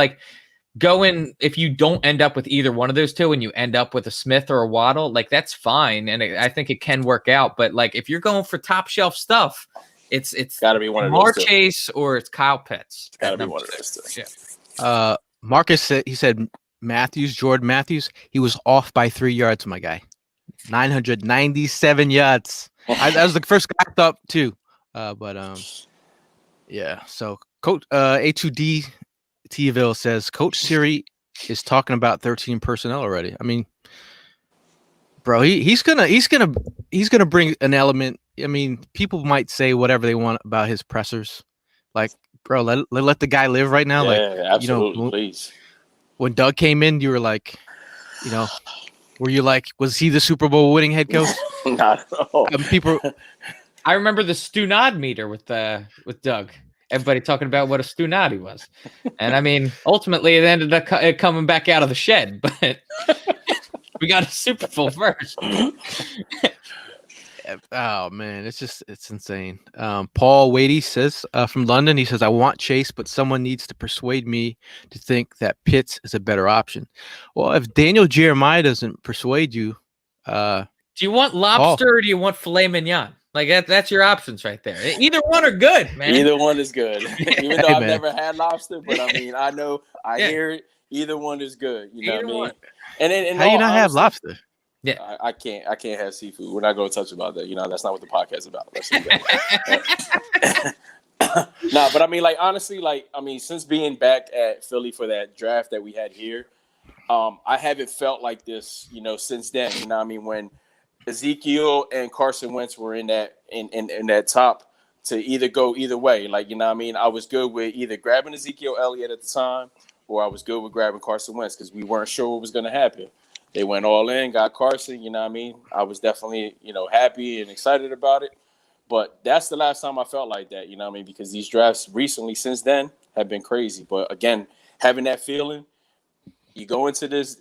if you don't end up with either one of those two and you end up with a Smith or a Waddle, like that's fine. And I think it can work out. But like if you're going for top shelf stuff, it's got to be one of Ja'Marr those two. Chase or it's Kyle Pitts. It's got to be one of those two. Yeah. Marcus said Jordan Matthews, he was off by 3 yards, my guy. 997 yards. That was the first guy I thought too. Yeah. So Coach A2D Tville says Coach Siri is talking about 13 personnel already. I mean, bro, he's gonna bring an element. I mean, people might say whatever they want about his pressers. Like, bro, let the guy live right now. Yeah, absolutely, please. When Doug came in, you were like, were you like, was he the Super Bowl winning head coach? Not at all. I remember the Stunad meter with Doug. Everybody talking about what a Stunad he was. And I mean, ultimately it ended up coming back out of the shed, but we got a Super Bowl first. Oh man, it's insane. Paul Wadey says from London, he says, I want Chase, but someone needs to persuade me to think that Pitts is a better option. Well, if Daniel Jeremiah doesn't persuade you, do you want lobster or do you want filet mignon? Like that's your options right there. Either one are good, man. Either one is good. Even though I've never had lobster, but I mean, I hear it. Either one is good. You know what I mean? And how do you not have lobster? Yeah, I can't have seafood. We're not going to touch about that. That's not what the podcast is about. Nah, but I mean, like honestly, since being back at Philly for that draft that we had here, I haven't felt like this, since then. You know what I mean? When Ezekiel and Carson Wentz were in that top to either go either way. Like, you know what I mean? I was good with either grabbing Ezekiel Elliott at the time or I was good with grabbing Carson Wentz because we weren't sure what was going to happen. They went all in, got Carson, you know what I mean? I was definitely, happy and excited about it. But that's the last time I felt like that, you know what I mean? Because these drafts recently since then have been crazy. But again, having that feeling, you go into this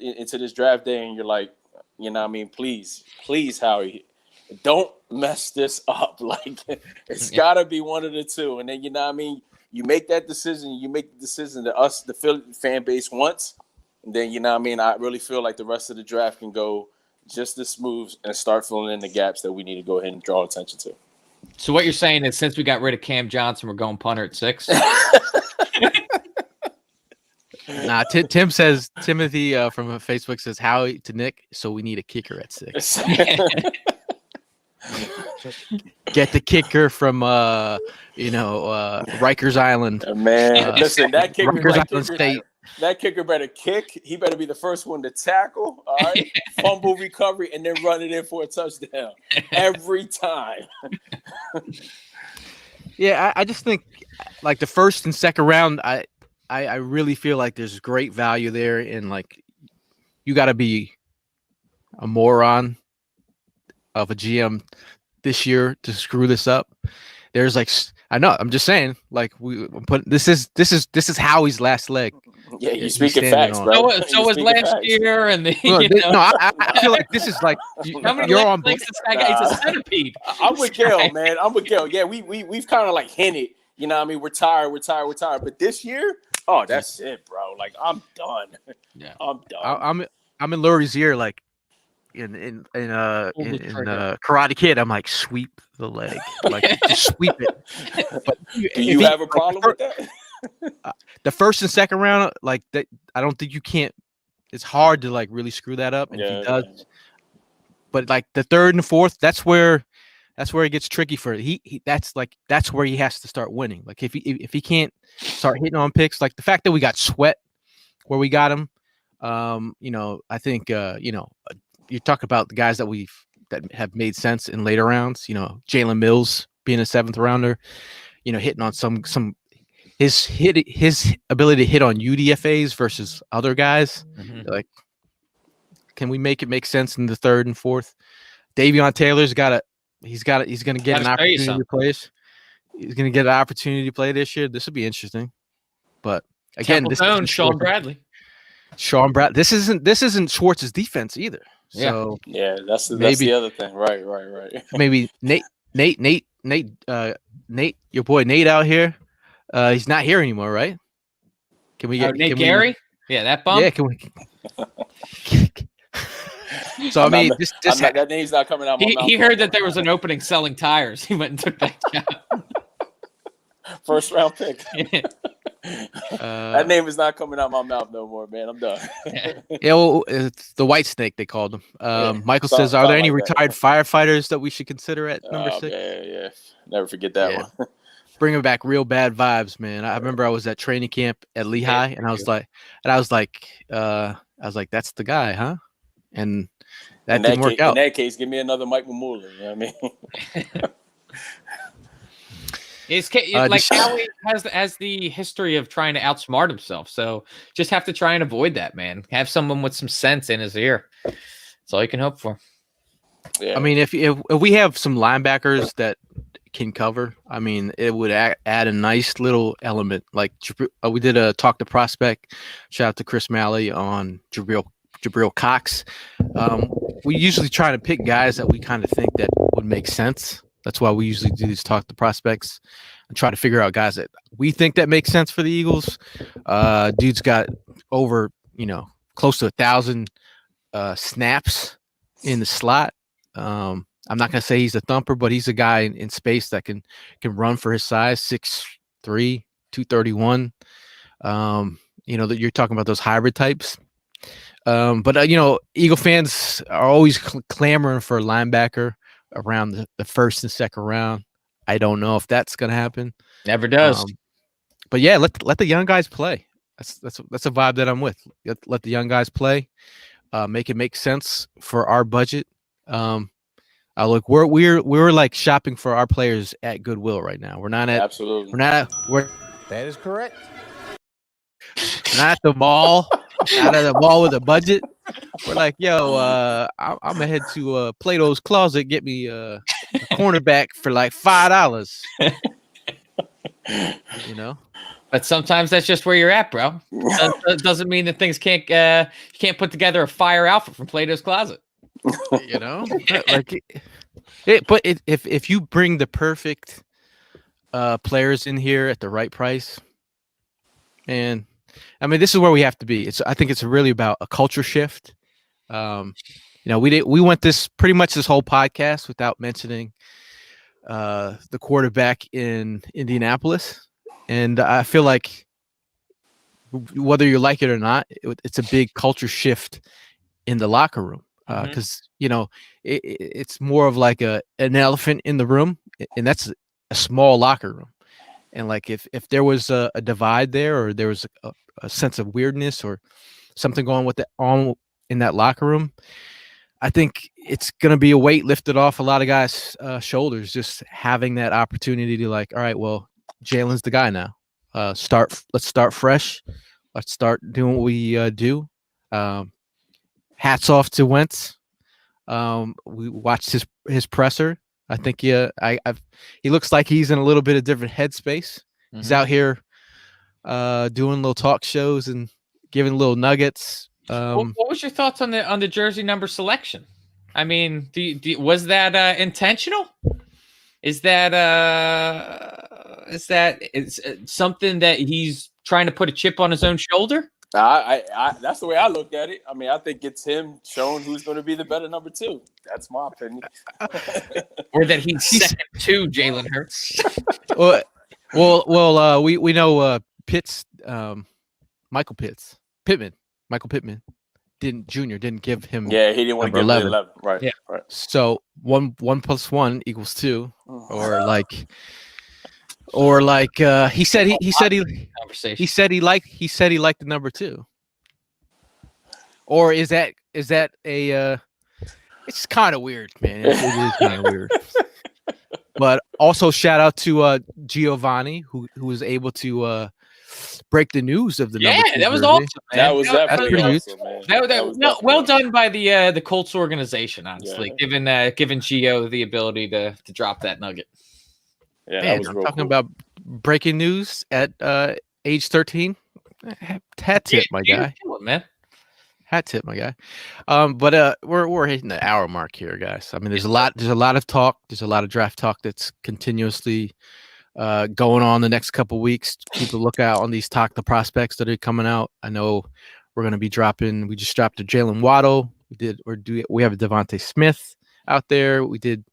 draft day and you're like, you know what I mean? Please, Howie, don't mess this up. Like, it's got to be one of the two. And then, you know what I mean? You make that decision. You make the decision that us, the Philly fan base, wants. And then, you know what I mean? I really feel like the rest of the draft can go just as smooth and start filling in the gaps that we need to go ahead and draw attention to. So what you're saying is since we got rid of Cam Johnson, we're going punter at 6? Nah, Tim says, Timothy from Facebook says, Howie to Nick, so we need a kicker at 6. Get the kicker from, Rikers Island. Man, listen, that kicker, Rikers Island State. That kicker better kick. He better be the first one to tackle, all right? Fumble recovery, and then run it in for a touchdown every time. Yeah, I just think like the first and second round, I really feel like there's great value there. And like, you got to be a moron of a GM this year to screw this up. There's like, I know, I'm just saying, like this is Howie's last leg. Yeah, you speaking facts, bro. So was last year, and I feel like this is like how many you're on. This guy he's a centipede. I'm with Gil, man. I'm with Gil. Yeah, we've kind of like hinted. You know what I mean? We're tired. But this year, oh, that's it, bro. Like I'm done. Yeah, I'm done. I'm in Lurie's ear. Like, Pull the trigger. Karate Kid, I'm like, sweep the leg, like just sweep it. But Do if you he- have a like, problem with that? the first and second round, like that, I don't think you can't. It's hard to like really screw that up, and if he does, but like the third and fourth, that's where it gets tricky for he that's where he has to start winning. Like if he can't start hitting on picks, like the fact that we got Sweat where we got him, I think you talk about the guys that have made sense in later rounds. Jalen Mills being a 7th rounder, hitting on some his ability to hit on UDFAs versus other guys. Like, can we make it make sense in the 3rd and 4th? Davion Taylor's he's going to get an opportunity to play. He's going to get an opportunity to play this year. This will be interesting. But again, this is Sean Bradley. This isn't Schwartz's defense either. So that's the other thing. Right. Maybe Nate, your boy Nate out here. He's not here anymore, right? Can we get Nate Gary? Yeah, that bum. Yeah, can we? So I mean, that name's not coming out. He heard that there was an opening selling tires. He went and took that job. First round pick. That name is not coming out my mouth no more, man. I'm done. Well, it's the White Snake they called him. Michael says, "Are there any retired firefighters that we should consider at number 6?" Yeah. Never forget that one. Bringing back real bad vibes, man. I remember I was at training camp at Lehigh, and I was like, that's the guy, huh? And that didn't work out. In that case, give me another Mike Mamula. You know what I mean? Like Howie has the history of trying to outsmart himself, so just have to try and avoid that, man. Have someone with some sense in his ear. That's all you can hope for. Yeah. I mean, if we have some linebackers that can cover, I mean, it would add a nice little element. Like we did a talk to prospect. Shout out to Chris Malley on Jabril Cox. We usually try to pick guys that we kind of think that would make sense. That's why we usually do these talk to prospects and try to figure out guys that we think that make sense for the Eagles. Dude's got over, close to 1,000 snaps in the slot. I'm not going to say he's a thumper, but he's a guy in space that can run for his size, 6'3", 231. That you're talking about those hybrid types. But Eagle fans are always clamoring for a linebacker around the 1st and 2nd round. I don't know if that's going to happen. Never does. But yeah, let the young guys play. That's a vibe that I'm with. Let the young guys play. Make it make sense for our budget. Look, we're like shopping for our players at Goodwill right now. We're not at That is correct. Not at the mall. Not at the mall with a budget. We're like, I'm gonna head to Plato's Closet, get me a cornerback for like $5. But sometimes that's just where you're at, bro. That doesn't mean that things can't you can't put together a fire outfit from Plato's Closet. If you bring the perfect players in here at the right price, man. I mean, this is where we have to be. I think it's really about a culture shift. We went this whole podcast without mentioning the quarterback in Indianapolis, and I feel like whether you like it or not, it's a big culture shift in the locker room because it's more of like an elephant in the room, and that's a small locker room. And like if there was a divide there, or there was a sense of weirdness or something going on in that locker room, I think it's going to be a weight lifted off a lot of guys' shoulders, just having that opportunity to like, all right, well, Jalen's the guy now. Let's start fresh. Let's start doing what we do. Hats off to Wentz. We watched his presser. I think he looks like he's in a little bit of different headspace. Mm-hmm. He's out here doing little talk shows and giving little nuggets. What was your thoughts on the jersey number selection? I mean, was that intentional? Is that something that he's trying to put a chip on his own shoulder? That's the way I look at it. I mean, I think it's him showing who's going to be the better number 2. That's my opinion. Or that he's second to Jalen Hurts. We know Pitts, Michael Pittman didn't give him. Yeah, he didn't want to give 11. Right. Yeah. Right. So 1 + 1 = 2, or like he said he liked the number 2. Or is that a it's kind of weird, man. It is kind of weird. But also shout out to Giovanni who was able to break the news of the number 2 that was jersey. awesome, man. That was definitely pretty awesome, man. Well done by the Colts organization, honestly, Yeah. giving Gio the ability to drop that nugget. Yeah, Man, that was I'm real talking cool. about breaking news at age 13. Hat tip, my guy. Man. Hat tip, my guy. But we're hitting the hour mark here, guys. I mean, there's a lot of talk. There's a lot of draft talk that's continuously going on the next couple weeks. Keep a lookout on these the prospects that are coming out. I know we're going to be dropping. We just dropped a Jalen Waddle. We have a Devontae Smith out there. We did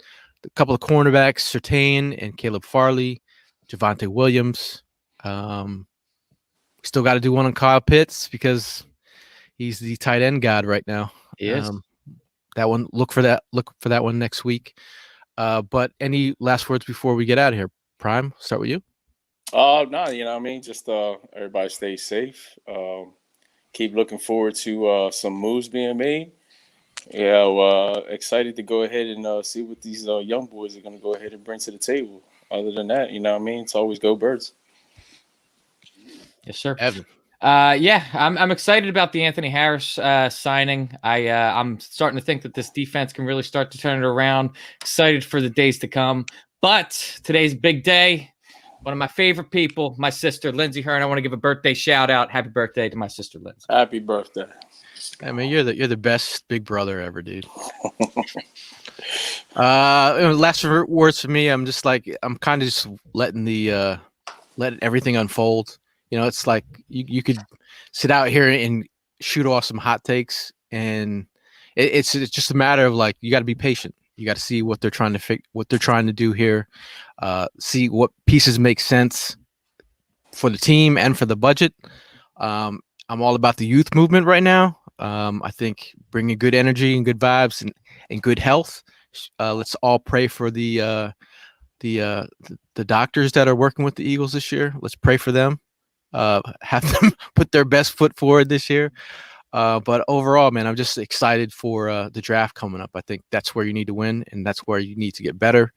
a couple of cornerbacks, Surtain and Caleb Farley, Javonte Williams. Still got to do one on Kyle Pitts because he's the tight end god right now. He is. That one. Look for that one next week. But any last words before we get out of here? Prime, start with you. No, you know what I mean? Just everybody stay safe. Keep looking forward to some moves being made. Yeah, excited to go ahead and see what these young boys are going to go ahead and bring to the table. Other than that, you know what I mean? It's always go Birds. Yes, sir. Evan. I'm excited about the Anthony Harris signing. I'm starting to think that this defense can really start to turn it around. Excited for the days to come. But today's a big day. One of my favorite people, my sister, Lindsay Hearn. I want to give a birthday shout out. Happy birthday to my sister, Lindsay. Happy birthday. I mean, you're the best big brother ever, dude. Last words for me. I'm kind of just letting everything unfold. You know, it's like you could sit out here and shoot off some hot takes, and it's just a matter of like you got to be patient. You got to see what they're trying to do here. See what pieces make sense for the team and for the budget. I'm all about the youth movement right now. I think bringing good energy and good vibes and good health. Let's all pray for the doctors that are working with the Eagles this year. Let's pray for them. Have them put their best foot forward this year. But overall, man, I'm just excited for the draft coming up. I think that's where you need to win, and that's where you need to get better.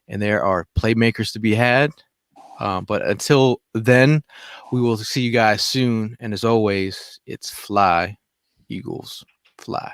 And there are playmakers to be had. But until then, we will see you guys soon. And as always, it's fly, Eagles, fly.